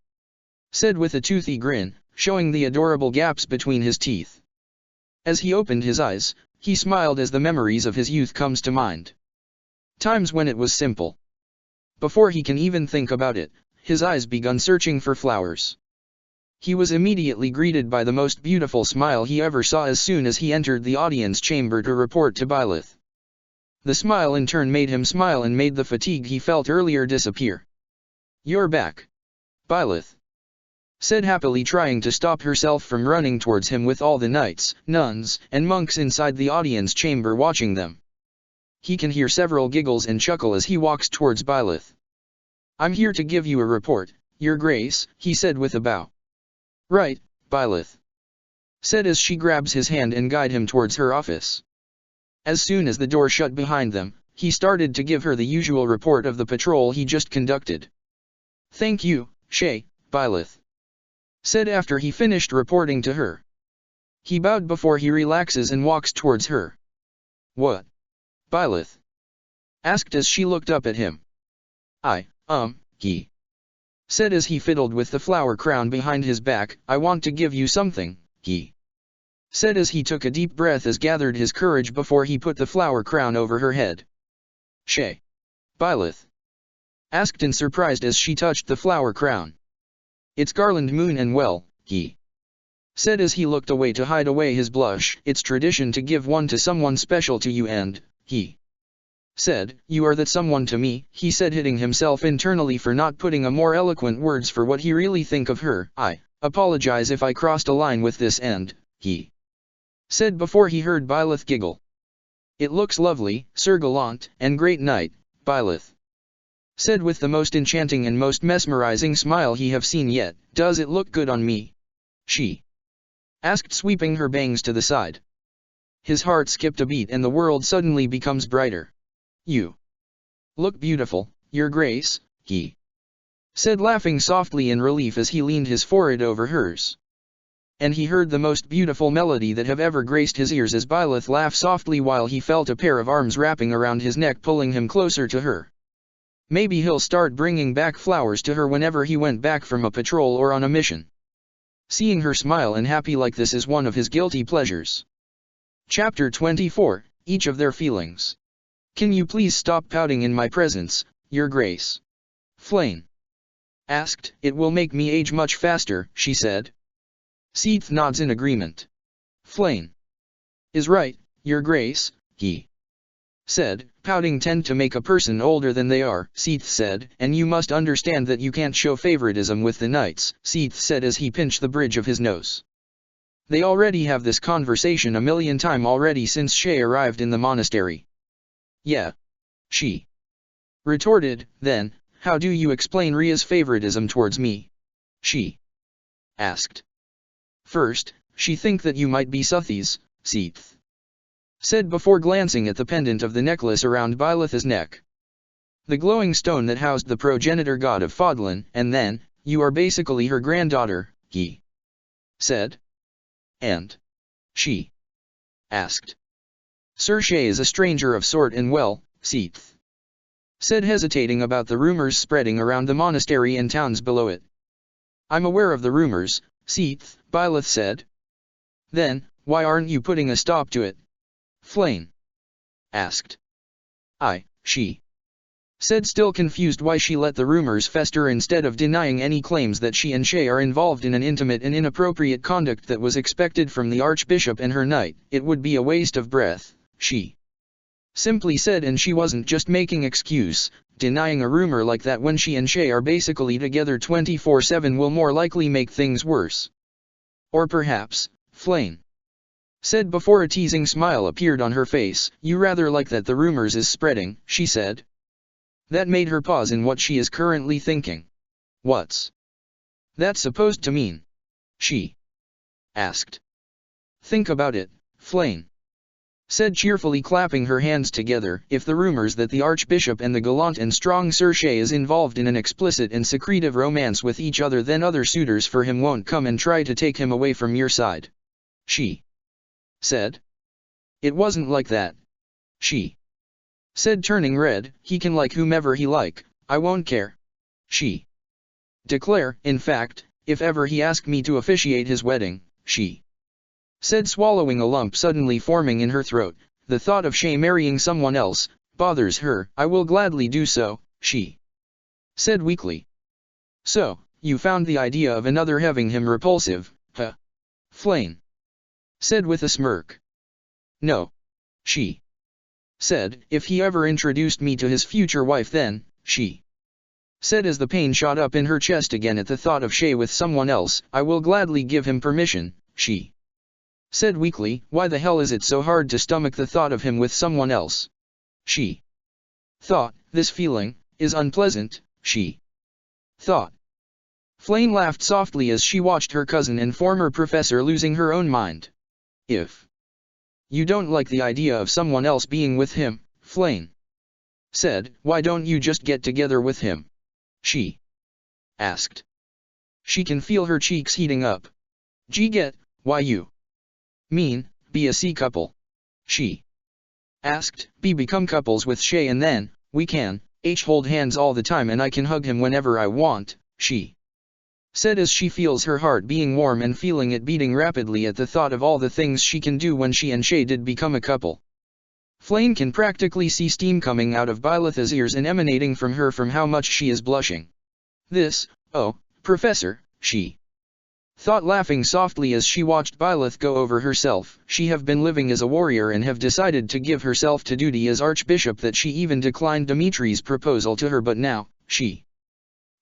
said with a toothy grin, showing the adorable gaps between his teeth. As he opened his eyes, he smiled as the memories of his youth comes to mind. Times when it was simple. Before he can even think about it, his eyes begun searching for flowers. He was immediately greeted by the most beautiful smile he ever saw as soon as he entered the audience chamber to report to Byleth. The smile in turn made him smile and made the fatigue he felt earlier disappear. You're back, Byleth said happily, trying to stop herself from running towards him with all the knights, nuns, and monks inside the audience chamber watching them. He can hear several giggles and chuckle as he walks towards Byleth. I'm here to give you a report, Your Grace, he said with a bow. Right, Byleth said as she grabs his hand and guide him towards her office. As soon as the door shut behind them, he started to give her the usual report of the patrol he just conducted. Thank you, Shay, Byleth said after he finished reporting to her. He bowed before he relaxes and walks towards her. What? Byleth asked as she looked up at him. He said as he fiddled with the flower crown behind his back. I want to give you something, he said as he took a deep breath as gathered his courage before he put the flower crown over her head. Shay? Byleth asked in surprise as she touched the flower crown. It's Garland Moon and well, he said as he looked away to hide away his blush. It's tradition to give one to someone special to you and, he Said, "You are that someone to me," he said, hitting himself internally for not putting a more eloquent words for what he really think of her. "I apologize if I crossed a line with this and," he said before he heard Byleth giggle. "It looks lovely, Sir Gallant, and great night," Byleth said with the most enchanting and most mesmerizing smile he have seen yet. "Does it look good on me?" she asked, sweeping her bangs to the side. His heart skipped a beat and the world suddenly becomes brighter. "You look beautiful, Your Grace," he said, laughing softly in relief as he leaned his forehead over hers. And he heard the most beautiful melody that have ever graced his ears as Byleth laughed softly while he felt a pair of arms wrapping around his neck, pulling him closer to her. Maybe he'll start bringing back flowers to her whenever he went back from a patrol or on a mission. Seeing her smile and happy like this is one of his guilty pleasures. Chapter 24, Each of Their Feelings. "Can you please stop pouting in my presence, Your Grace?" Flame asked. "It will make me age much faster," she said. Seath nods in agreement. "Flame is right, Your Grace," he said. "Pouting tend to make a person older than they are," Seath said, "and you must understand that you can't show favoritism with the knights," Seath said as he pinched the bridge of his nose. "They already have this conversation a million times already since Shay arrived in the monastery." "Yeah," she retorted. "Then, how do you explain Ria's favoritism towards me?" she asked. "First, she think that you might be Suthi's," Seath said before glancing at the pendant of the necklace around Byleth's neck. "The glowing stone that housed the progenitor god of Fodlan, and then, you are basically her granddaughter," he said. "And she asked. "Sir Shay is a stranger of sort and well," Seath said, hesitating about the rumors spreading around the monastery and towns below it. "I'm aware of the rumors," Seath, Byleth said. "Then, why aren't you putting a stop to it?" Flame asked. She said, still confused why she let the rumors fester instead of denying any claims that she and Shay are involved in an intimate and inappropriate conduct that was expected from the Archbishop and her knight. "It would be a waste of breath," she simply said, and she wasn't just making excuse. Denying a rumor like that when she and Shay are basically together 24/7 will more likely make things worse. Or perhaps, Flame said before a teasing smile appeared on her face, "You rather like that the rumors is spreading," she said. That made her pause in what she is currently thinking. "What's that supposed to mean?" she asked. "Think about it," Flame said cheerfully, clapping her hands together. "If the rumors that the Archbishop and the gallant and strong Sir Shay is involved in an explicit and secretive romance with each other, then other suitors for him won't come and try to take him away from your side," she said. "It wasn't like that," she said, turning red. "He can like whomever he like, I won't care," she declared. "In fact, if ever he asked me to officiate his wedding," she said, swallowing a lump suddenly forming in her throat. "The thought of Shay marrying someone else bothers her." "I will gladly do so," she said weakly. "So, you found the idea of another having him repulsive, huh?" Flame said with a smirk. "No," she said. "If he ever introduced me to his future wife, then," she said as the pain shot up in her chest again at the thought of Shay with someone else, "I will gladly give him permission," she said weakly. "Why the hell is it so hard to stomach the thought of him with someone else?" she thought. "This feeling is unpleasant," she thought. Flame laughed softly as she watched her cousin and former professor losing her own mind. "If you don't like the idea of someone else being with him," Flame said, "why don't you just get together with him?" she asked. She can feel her cheeks heating up. "Get, why you mean, be a sea couple?" she asked. Become couples with Shay and then, we can, hold hands all the time and I can hug him whenever I want," she said as she feels her heart being warm and feeling it beating rapidly at the thought of all the things she can do when she and Shay did become a couple. Flame can practically see steam coming out of Byleth's ears and emanating from her from how much she is blushing. "This, oh, Professor," she thought laughing softly as she watched Byleth go over herself. She have been living as a warrior and have decided to give herself to duty as archbishop, that she even declined Dimitri's proposal to her, but now, she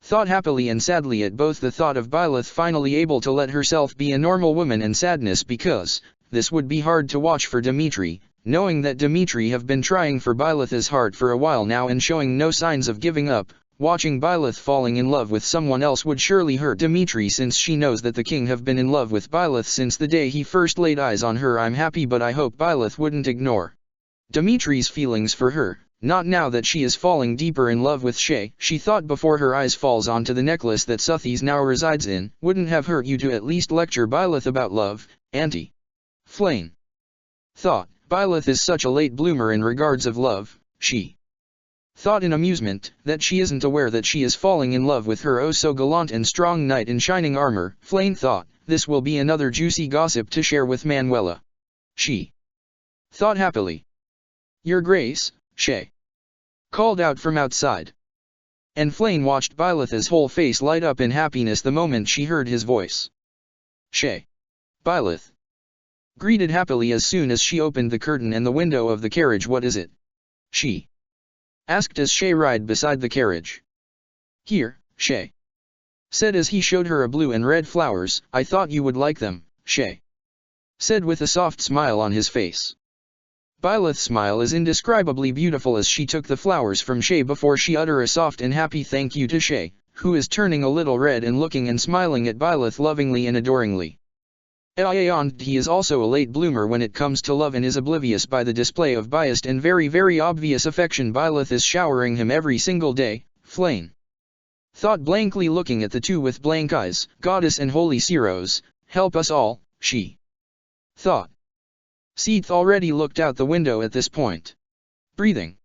thought happily and sadly at both the thought of Byleth finally able to let herself be a normal woman and sadness because this would be hard to watch for Dimitri, knowing that Dimitri have been trying for Byleth's heart for a while now and showing no signs of giving up. Watching Byleth falling in love with someone else would surely hurt Dimitri, since she knows that the king have been in love with Byleth since the day he first laid eyes on her. I'm happy, but I hope Byleth wouldn't ignore Dimitri's feelings for her, not now that she is falling deeper in love with Shay. She thought before her eyes falls onto the necklace that Suthies now resides in. Wouldn't have hurt you to at least lecture Byleth about love, Auntie. Flame thought. Byleth is such a late bloomer in regards of love, she thought in amusement, that she isn't aware that she is falling in love with her oh so gallant and strong knight in shining armor. Flame thought, this will be another juicy gossip to share with Manuela. She thought happily. Your Grace, Shay called out from outside. And Flame watched Byleth's whole face light up in happiness the moment she heard his voice. Shay. Byleth greeted happily as soon as she opened the curtain and the window of the carriage. What is it? She asked as Shay ride beside the carriage. Here, Shay said as he showed her a blue and red flowers. I thought you would like them, Shay said with a soft smile on his face. Byleth's smile is indescribably beautiful as she took the flowers from Shay before she uttered a soft and happy thank you to Shay, who is turning a little red and looking and smiling at Byleth lovingly and adoringly. And he is also a late bloomer when it comes to love and is oblivious by the display of biased and very obvious affection Byleth is showering him every single day. Flame thought blankly, looking at the two with blank eyes. Goddess and Holy Ceros, help us all, she thought. Seath already looked out the window at this point. Breathing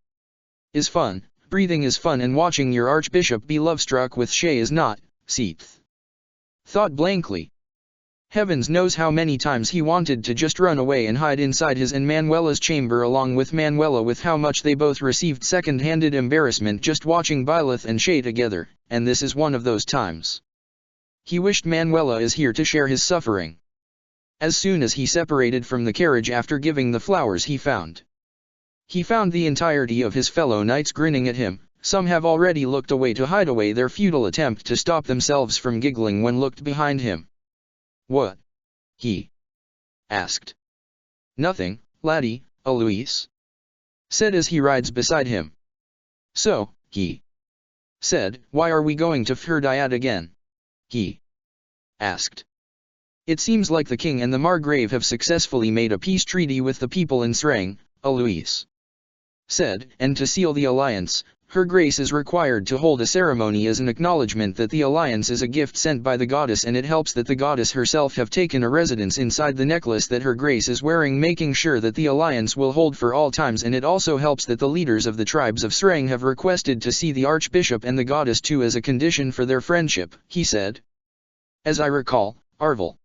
is fun, and watching your archbishop be love-struck with Shay is not, Seath thought blankly. Heavens knows how many times he wanted to just run away and hide inside his and Manuela's chamber along with Manuela, with how much they both received second-handed embarrassment just watching Byleth and Shay together, and this is one of those times. He wished Manuela is here to share his suffering. As soon as he separated from the carriage after giving the flowers, he found the entirety of his fellow knights grinning at him. Some have already looked away to hide away their futile attempt to stop themselves from giggling when looked behind him. What? He asked. Nothing, laddie, Alois said as he rides beside him. So, he said, why are we going to Ferdiad again? He asked. It seems like the king and the margrave have successfully made a peace treaty with the people in Srang, Alois said, and to seal the alliance, Her Grace is required to hold a ceremony as an acknowledgement that the alliance is a gift sent by the goddess, and it helps that the goddess herself have taken a residence inside the necklace that Her Grace is wearing, making sure that the alliance will hold for all times, and it also helps that the leaders of the tribes of Srang have requested to see the archbishop and the goddess too as a condition for their friendship, he said. As I recall, Arvel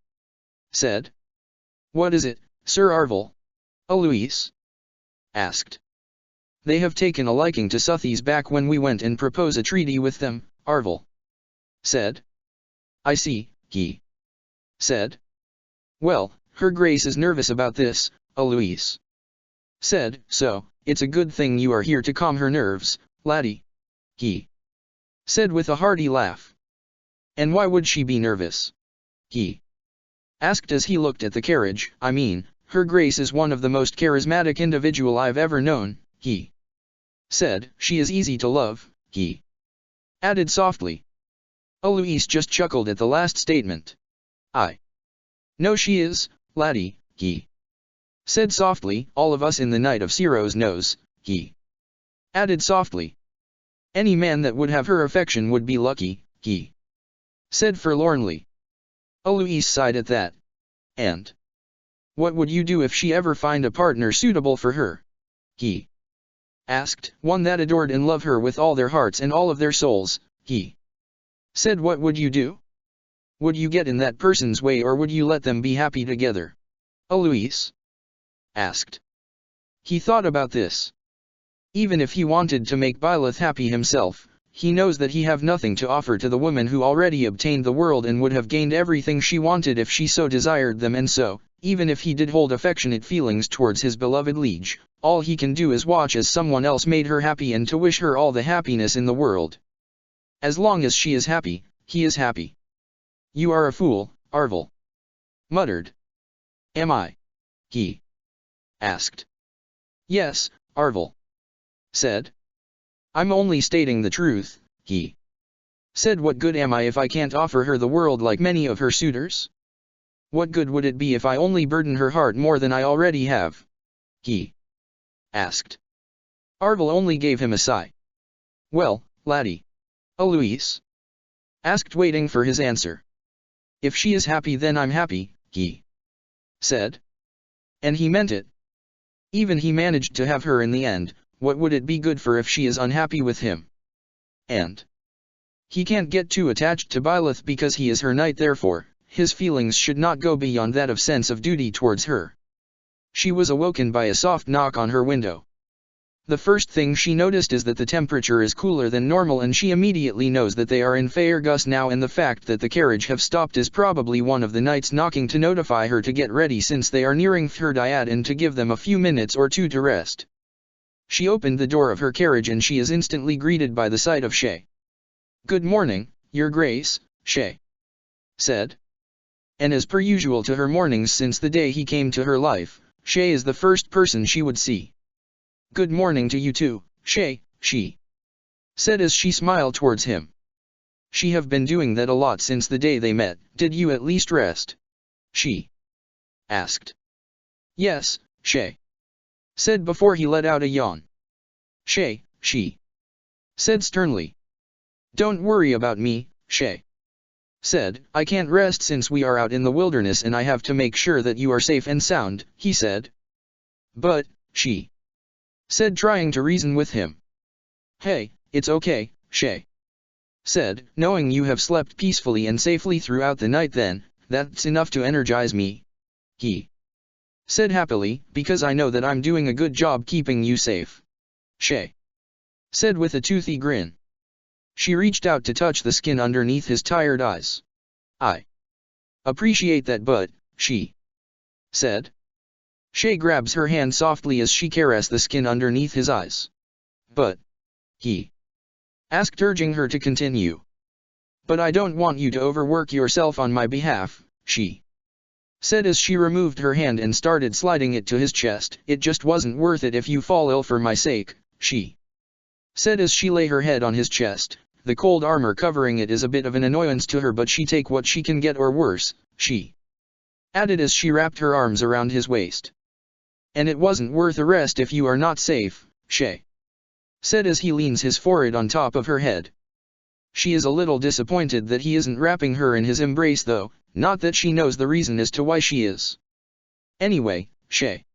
said. What is it, Sir Arvel? Alois asked. They have taken a liking to Suthies back when we went and proposed a treaty with them, Arvel said. I see, he said. Well, Her Grace is nervous about this, Alois said, so, it's a good thing you are here to calm her nerves, laddie, he said with a hearty laugh. And why would she be nervous? He asked as he looked at the carriage. I mean, Her Grace is one of the most charismatic individual I've ever known, he said. She is easy to love, he added softly. Alois just chuckled at the last statement. I know she is, laddie, he said softly. All of us in the Knight of Ceros knows, he added softly. Any man that would have her affection would be lucky, he said forlornly. Alois sighed at that. And what would you do if she ever find a partner suitable for her? He asked. One that adored and loved her with all their hearts and all of their souls, he said. What would you do? Would you get in that person's way, or would you let them be happy together? Alois asked. He thought about this. Even if he wanted to make Byleth happy himself, he knows that he have nothing to offer to the woman who already obtained the world and would have gained everything she wanted if she so desired them, and so, even if he did hold affectionate feelings towards his beloved Liege, all he can do is watch as someone else made her happy and to wish her all the happiness in the world. As long as she is happy, he is happy. You are a fool, Arvel muttered. Am I? He asked. Yes, Arvel said. I'm only stating the truth, he said. What good am I if I can't offer her the world like many of her suitors? What good would it be if I only burden her heart more than I already have? He asked. Arvel only gave him a sigh. Well, laddie, Alois asked, waiting for his answer. If she is happy then I'm happy, he said. And he meant it. Even he managed to have her in the end. What would it be good for if she is unhappy with him? And he can't get too attached to Byleth because he is her knight, therefore, his feelings should not go beyond that of sense of duty towards her. She was awoken by a soft knock on her window. The first thing she noticed is that the temperature is cooler than normal, and she immediately knows that they are in Faergus now, and the fact that the carriage have stopped is probably one of the knights knocking to notify her to get ready since they are nearing Thirdiad and to give them a few minutes or two to rest. She opened the door of her carriage and she is instantly greeted by the sight of Shay. Good morning, Your Grace, Shay said. And as per usual to her mornings since the day he came to her life, Shay is the first person she would see. Good morning to you too, Shay, she said as she smiled towards him. She have been doing that a lot since the day they met. Did you at least rest? She asked. Yes, Shay said before he let out a yawn. Shay, she said sternly. Don't worry about me, Shay said. I can't rest since we are out in the wilderness and I have to make sure that you are safe and sound, he said. But, she said, trying to reason with him. Hey, it's okay, Shay said, knowing you have slept peacefully and safely throughout the night, then, that's enough to energize me. He said happily, because I know that I'm doing a good job keeping you safe. Shay said with a toothy grin. She reached out to touch the skin underneath his tired eyes. I appreciate that, but, she said. Shay grabs her hand softly as she caresses the skin underneath his eyes. But, he asked, urging her to continue. But I don't want you to overwork yourself on my behalf, she said as she removed her hand and started sliding it to his chest. It just wasn't worth it if you fall ill for my sake, she said as she lay her head on his chest. The cold armor covering it is a bit of an annoyance to her, but she take what she can get, or worse, she added as she wrapped her arms around his waist. And it wasn't worth a rest if you are not safe, Shay said as he leans his forehead on top of her head. She is a little disappointed that he isn't wrapping her in his embrace though, not that she knows the reason as to why she is. Anyway, Shay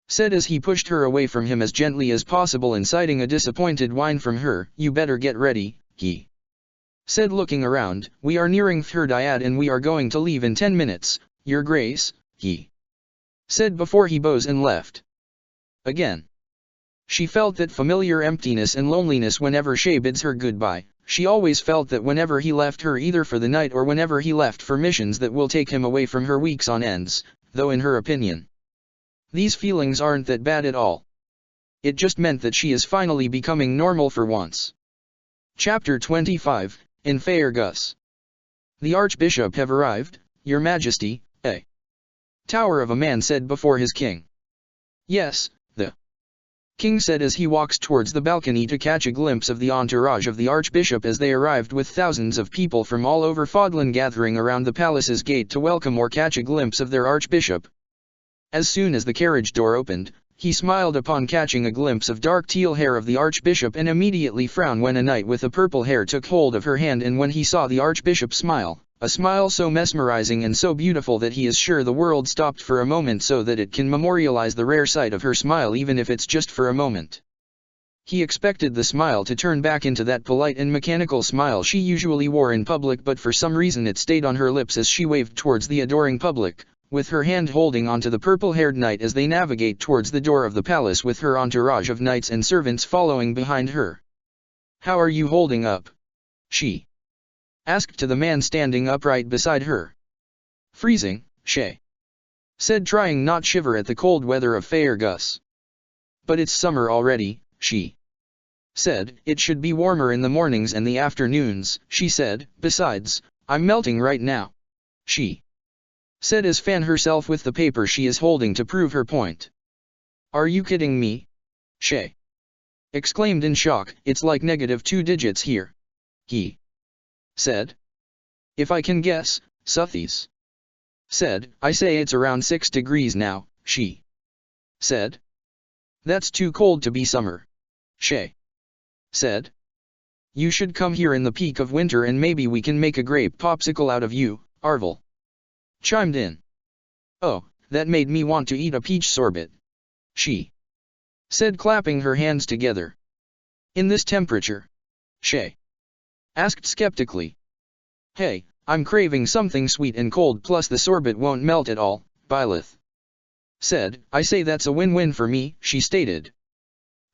said as he pushed her away from him as gently as possible, inciting a disappointed whine from her. You better get ready, he said, looking around. We are nearing Thirdiad and we are going to leave in 10 minutes, Your Grace, he said before he bows and left. Again, she felt that familiar emptiness and loneliness whenever Shay bids her goodbye. She always felt that whenever he left her, either for the night or whenever he left for missions that will take him away from her weeks on ends, though in her opinion, these feelings aren't that bad at all. It just meant that she is finally becoming normal for once. Chapter 25, in Faergus. The Archbishop have arrived, Your Majesty, a tower of a man said before his king. Yes, the king said as he walks towards the balcony to catch a glimpse of the entourage of the Archbishop as they arrived, with thousands of people from all over Fodlan gathering around the palace's gate to welcome or catch a glimpse of their Archbishop. As soon as the carriage door opened, he smiled upon catching a glimpse of dark teal hair of the Archbishop and immediately frowned when a knight with a purple hair took hold of her hand, and when he saw the Archbishop smile, a smile so mesmerizing and so beautiful that he is sure the world stopped for a moment so that it can memorialize the rare sight of her smile, even if it's just for a moment. He expected the smile to turn back into that polite and mechanical smile she usually wore in public, but for some reason it stayed on her lips as she waved towards the adoring public, with her hand holding onto the purple-haired knight as they navigate towards the door of the palace with her entourage of knights and servants following behind her. How are you holding up? She asked to the man standing upright beside her. Freezing, she said, trying not shiver at the cold weather of Fairgus. But it's summer already, she said. It should be warmer in the mornings and the afternoons, she said. Besides, I'm melting right now, she said as fan herself with the paper she is holding to prove her point. Are you kidding me? She exclaimed in shock. It's like -2 digits here, he said. If I can guess, Suthies said. I say it's around 6 degrees now, she said. That's too cold to be summer, she said. You should come here in the peak of winter and maybe we can make a grape popsicle out of you, Arvel chimed in. Oh, that made me want to eat a peach sorbet, she said, clapping her hands together. In this temperature? She asked skeptically. Hey, I'm craving something sweet and cold, plus the sorbet won't melt at all, Byleth said. I say that's a win-win for me, she stated.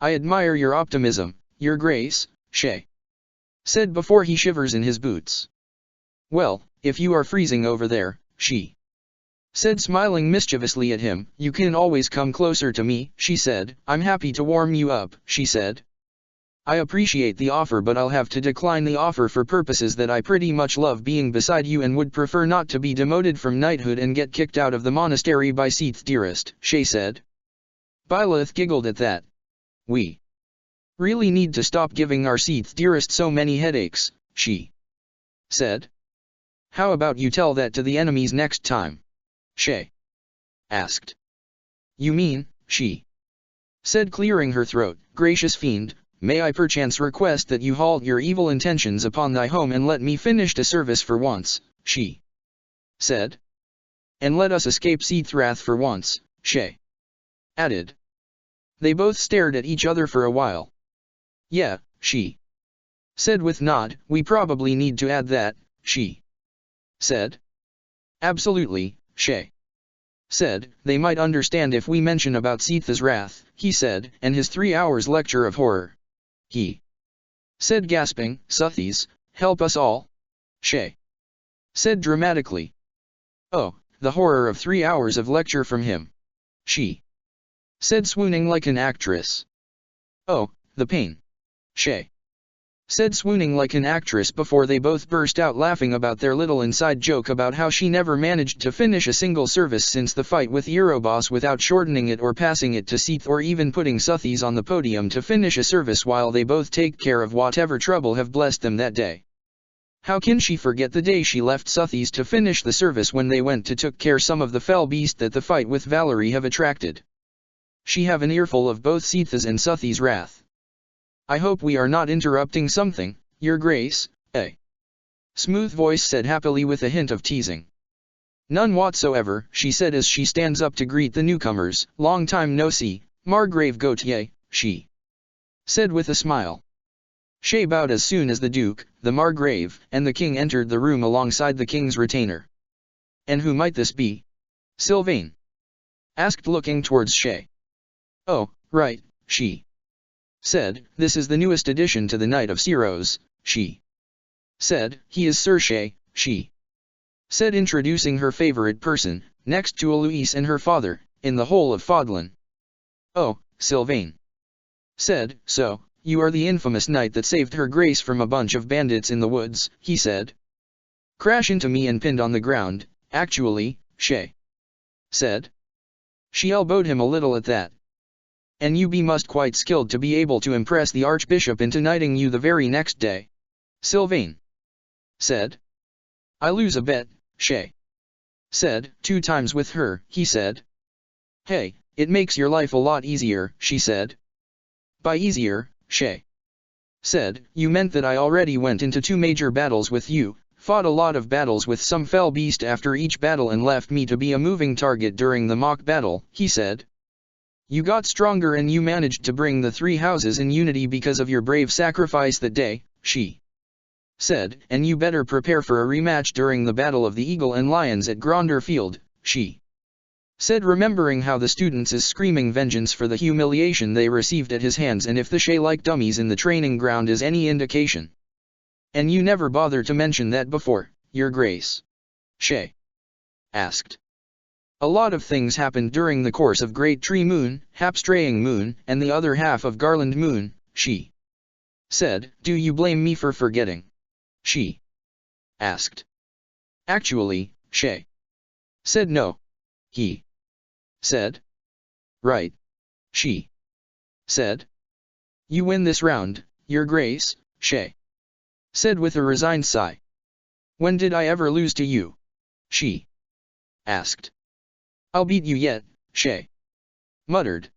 I admire your optimism, Your Grace, she said before he shivers in his boots. Well, if you are freezing over there, she said, smiling mischievously at him, you can always come closer to me, she said. I'm happy to warm you up, she said. I appreciate the offer, but I'll have to decline the offer for purposes that I pretty much love being beside you and would prefer not to be demoted from knighthood and get kicked out of the monastery by Seath dearest, she said. Byleth giggled at that. We really need to stop giving our Seath dearest so many headaches, she said. How about you tell that to the enemies next time? She asked. You mean, she said, clearing her throat, gracious fiend, may I perchance request that you halt your evil intentions upon thy home and let me finish the service for once, she said. And let us escape Seath wrath for once, she added. They both stared at each other for a while. Yeah, she said with nod, we probably need to add that, she said. Absolutely, she said. They might understand if we mention about Seath's wrath, he said, and his 3 hours lecture of horror. He said, gasping. Suthies, help us all, she said dramatically. Oh, the horror of 3 hours of lecture from him, she said, swooning like an actress. Oh, the pain, she said, swooning like an actress, before they both burst out laughing about their little inside joke about how she never managed to finish a single service since the fight with Eurobos without shortening it or passing it to Seath or even putting Suthies on the podium to finish a service while they both take care of whatever trouble have blessed them that day. How can she forget the day she left Suthies to finish the service when they went to took care some of the fell beast that the fight with Valerie have attracted? She have an earful of both Seath's and Suthies' wrath. I hope we are not interrupting something, Your Grace, a smooth voice said happily with a hint of teasing. None whatsoever, she said as she stands up to greet the newcomers. Long time no see, Margrave Gautier, she said with a smile. She bowed as soon as the Duke, the Margrave, and the King entered the room alongside the King's retainer. And who might this be? Sylvain asked, looking towards She. Oh, right, she said. This is the newest addition to the Knight of Siros, she said. He is Sir She said, introducing her favorite person, next to Eloise and her father, in the whole of Fodlan. Oh, Sylvain said. So, you are the infamous knight that saved her grace from a bunch of bandits in the woods, he said. Crash into me and pinned on the ground, actually, She said. She elbowed him a little at that. And you be must quite skilled to be able to impress the Archbishop into knighting you the very next day, Sylvain said. I lose a bet, She said. 2 times with her, he said. Hey, it makes your life a lot easier, she said. By easier, She said, you meant that I already went into 2 major battles with you, fought a lot of battles with some fell beast after each battle and left me to be a moving target during the mock battle, he said. You got stronger and you managed to bring the 3 houses in unity because of your brave sacrifice that day, she said, and you better prepare for a rematch during the Battle of the Eagle and Lions at Gronder Field, she said, remembering how the students is screaming vengeance for the humiliation they received at his hands, and if the Shay like dummies in the training ground is any indication. And you never bother to mention that before, Your Grace? Shay asked. A lot of things happened during the course of Great Tree Moon, Hap-Straying Moon, and the other half of Garland Moon, she said. Do you blame me for forgetting? She asked. Actually, Shay said no. He said. Right. She said. You win this round, Your Grace, Shay said with a resigned sigh. When did I ever lose to you? She asked. I'll beat you yet, Shay muttered.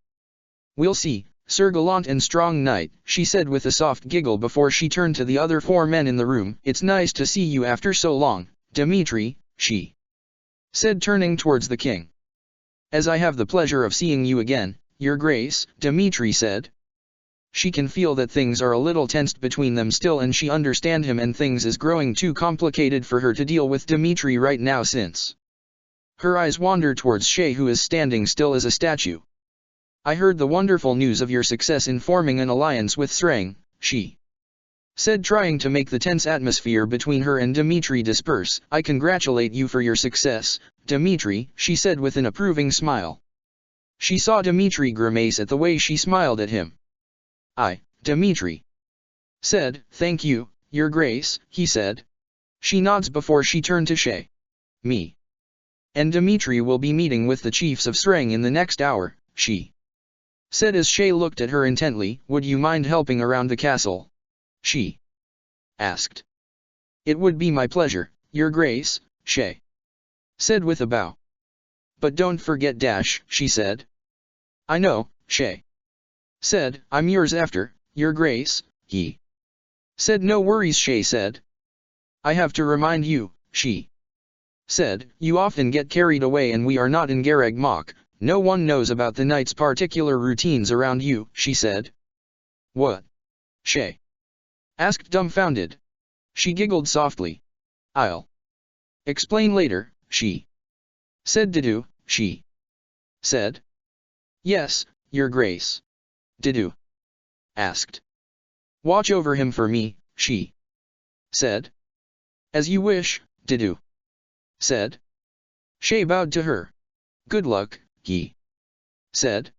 We'll see, Sir Gallant and Strong Knight, she said with a soft giggle before she turned to the other 4 men in the room. It's nice to see you after so long, Dimitri, she said, turning towards the king. As I have the pleasure of seeing you again, Your Grace, Dimitri said. She can feel that things are a little tensed between them still, and she understand him, and things is growing too complicated for her to deal with Dimitri right now, since her eyes wander towards Shay, who is standing still as a statue. I heard the wonderful news of your success in forming an alliance with Srang, she said, trying to make the tense atmosphere between her and Dimitri disperse. I congratulate you for your success, Dimitri, she said with an approving smile. She saw Dimitri grimace at the way she smiled at him. Dimitri said. Thank you, Your Grace, he said. She nods before she turned to Shay. Me and Dimitri will be meeting with the chiefs of Srang in the next hour, she said as Shay looked at her intently. Would you mind helping around the castle? She asked. It would be my pleasure, Your Grace, Shay said with a bow. But don't forget Dash, she said. I know, Shay said. I'm yours after, Your Grace, he said. No worries, Shay said. I have to remind you, she said, you often get carried away and we are not in Garag Mach. No one knows about the knight's particular routines around you, she said. What? Shay asked, dumbfounded. She giggled softly. I'll explain later, she said. Didu, she said. Yes, Your Grace. Didu asked. Watch over him for me, she said. As you wish, Didu said. Shay bowed to her. Good luck, he said.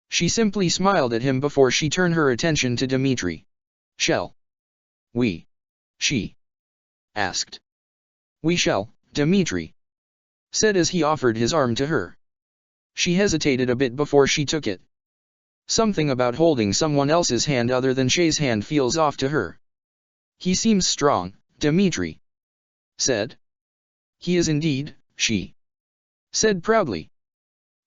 She simply smiled at him before she turned her attention to Dimitri. Shall we? She asked. We shall, Dimitri said as he offered his arm to her. She hesitated a bit before she took it. Something about holding someone else's hand other than Shay's hand feels off to her. He seems strong, Dimitri said. He is indeed, she said proudly.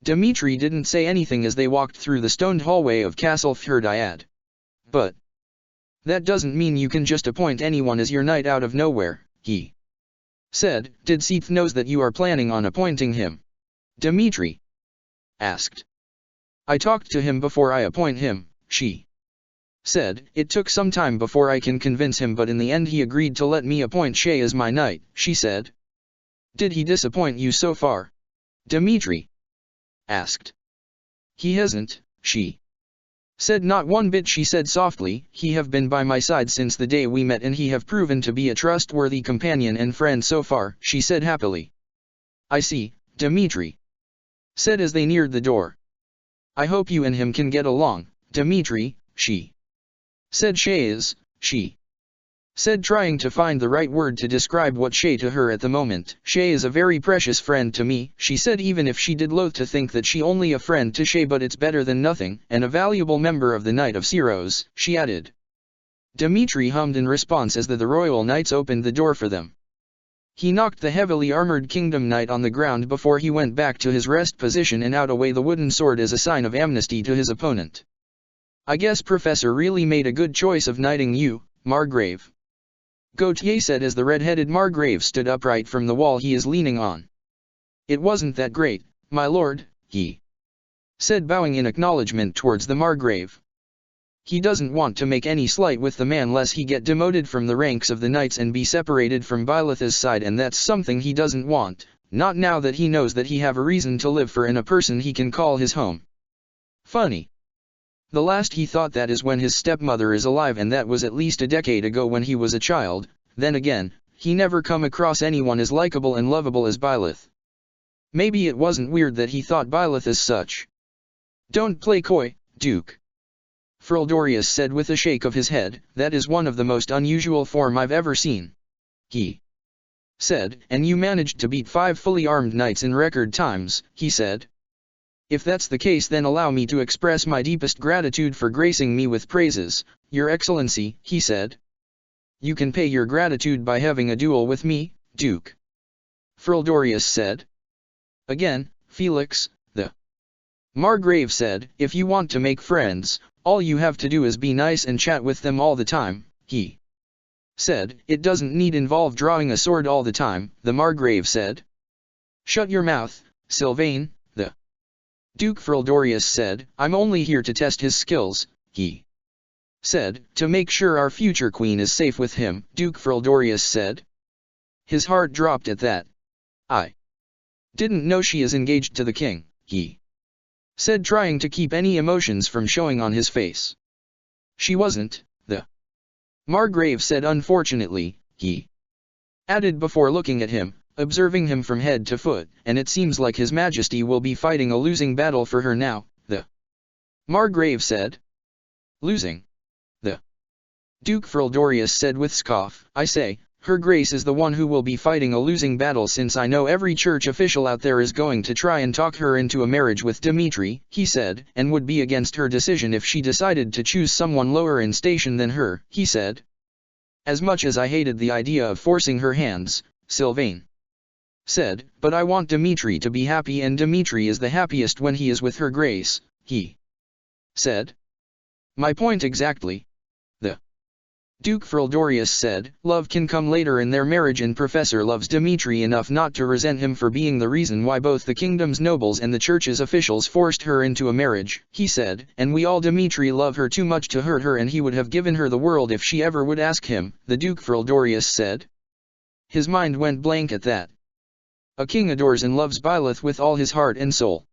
Dimitri didn't say anything as they walked through the stoned hallway of Castle Fhurdyad. But that doesn't mean you can just appoint anyone as your knight out of nowhere, he said. Did Seath knows that you are planning on appointing him? Dimitri asked. I talked to him before I appoint him, she said. It took some time before I can convince him, but in the end he agreed to let me appoint Shay as my knight, she said. Did he disappoint you so far? Dimitri asked. He hasn't, she said. Not one bit, she said softly. He have been by my side since the day we met, and he have proven to be a trustworthy companion and friend so far, she said happily. I see, Dimitri said as they neared the door. I hope you and him can get along, Dimitri, she said. Shay is, she said, trying to find the right word to describe what Shay to her at the moment. Shay is a very precious friend to me, she said, even if she did loathe to think that she only a friend to Shay, but it's better than nothing, and a valuable member of the Knight of Siros, she added. Dimitri hummed in response as the royal knights opened the door for them. He knocked the heavily armored kingdom knight on the ground before he went back to his rest position and out away the wooden sword as a sign of amnesty to his opponent. I guess Professor really made a good choice of knighting you, Margrave, Gautier said as the red-headed Margrave stood upright from the wall he is leaning on. It wasn't that great, my lord, he said, bowing in acknowledgement towards the Margrave. He doesn't want to make any slight with the man lest he get demoted from the ranks of the knights and be separated from Byleth's side, and that's something he doesn't want, Not now that he knows that he have a reason to live for and a person he can call his home. Funny. The last he thought that is when his stepmother is alive, and that was at least a decade ago when he was a child. Then again, he never come across anyone as likable and lovable as Byleth. Maybe it wasn't weird that he thought Byleth as such. Don't play coy, Duke. Frildorius said with a shake of his head. That is one of the most unusual form I've ever seen. He said, and you managed to beat 5 fully armed knights in record times, he said. If that's the case, then allow me to express my deepest gratitude for gracing me with praises, Your Excellency, he said. You can pay your gratitude by having a duel with me, Duke. Frildorius said. Again, Felix, the Margrave said, if you want to make friends, all you have to do is be nice and chat with them all the time, he said. It doesn't need involve drawing a sword all the time, the Margrave said. Shut your mouth, Sylvain, the Duke Frildorius said. I'm only here to test his skills, he said, to make sure our future queen is safe with him, Duke Frildorius said. His heart dropped at that. I didn't know she is engaged to the king, he said, trying to keep any emotions from showing on his face. She wasn't, the Margrave said. Unfortunately, he added before looking at him, observing him from head to foot, and it seems like His Majesty will be fighting a losing battle for her now, the Margrave said. Losing? The Duke Frildorius said with scoff. I say, Her Grace is the one who will be fighting a losing battle, since I know every church official out there is going to try and talk her into a marriage with Dmitri, he said, and would be against her decision if she decided to choose someone lower in station than her, he said. As much as I hated the idea of forcing her hands, Sylvain said, but I want Dmitri to be happy, and Dmitri is the happiest when he is with Her Grace, he said. My point exactly. The Duke Frildorius said, love can come later in their marriage, and Professor loves Dmitri enough not to resent him for being the reason why both the kingdom's nobles and the church's officials forced her into a marriage, he said, and we all Dmitri love her too much to hurt her, and he would have given her the world if she ever would ask him, the Duke Frildorius said. His mind went blank at that. A king adores and loves Byleth with all his heart and soul.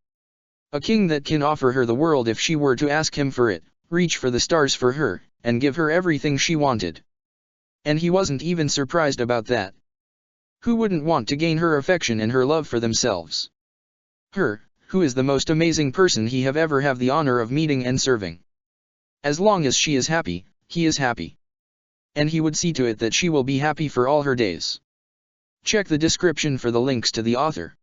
A king that can offer her the world if she were to ask him for it, reach for the stars for her, and give her everything she wanted. And he wasn't even surprised about that. Who wouldn't want to gain her affection and her love for themselves? Her, who is the most amazing person he have ever have the honor of meeting and serving. As long as she is happy, he is happy. And he would see to it that she will be happy for all her days. Check the description for the links to the author.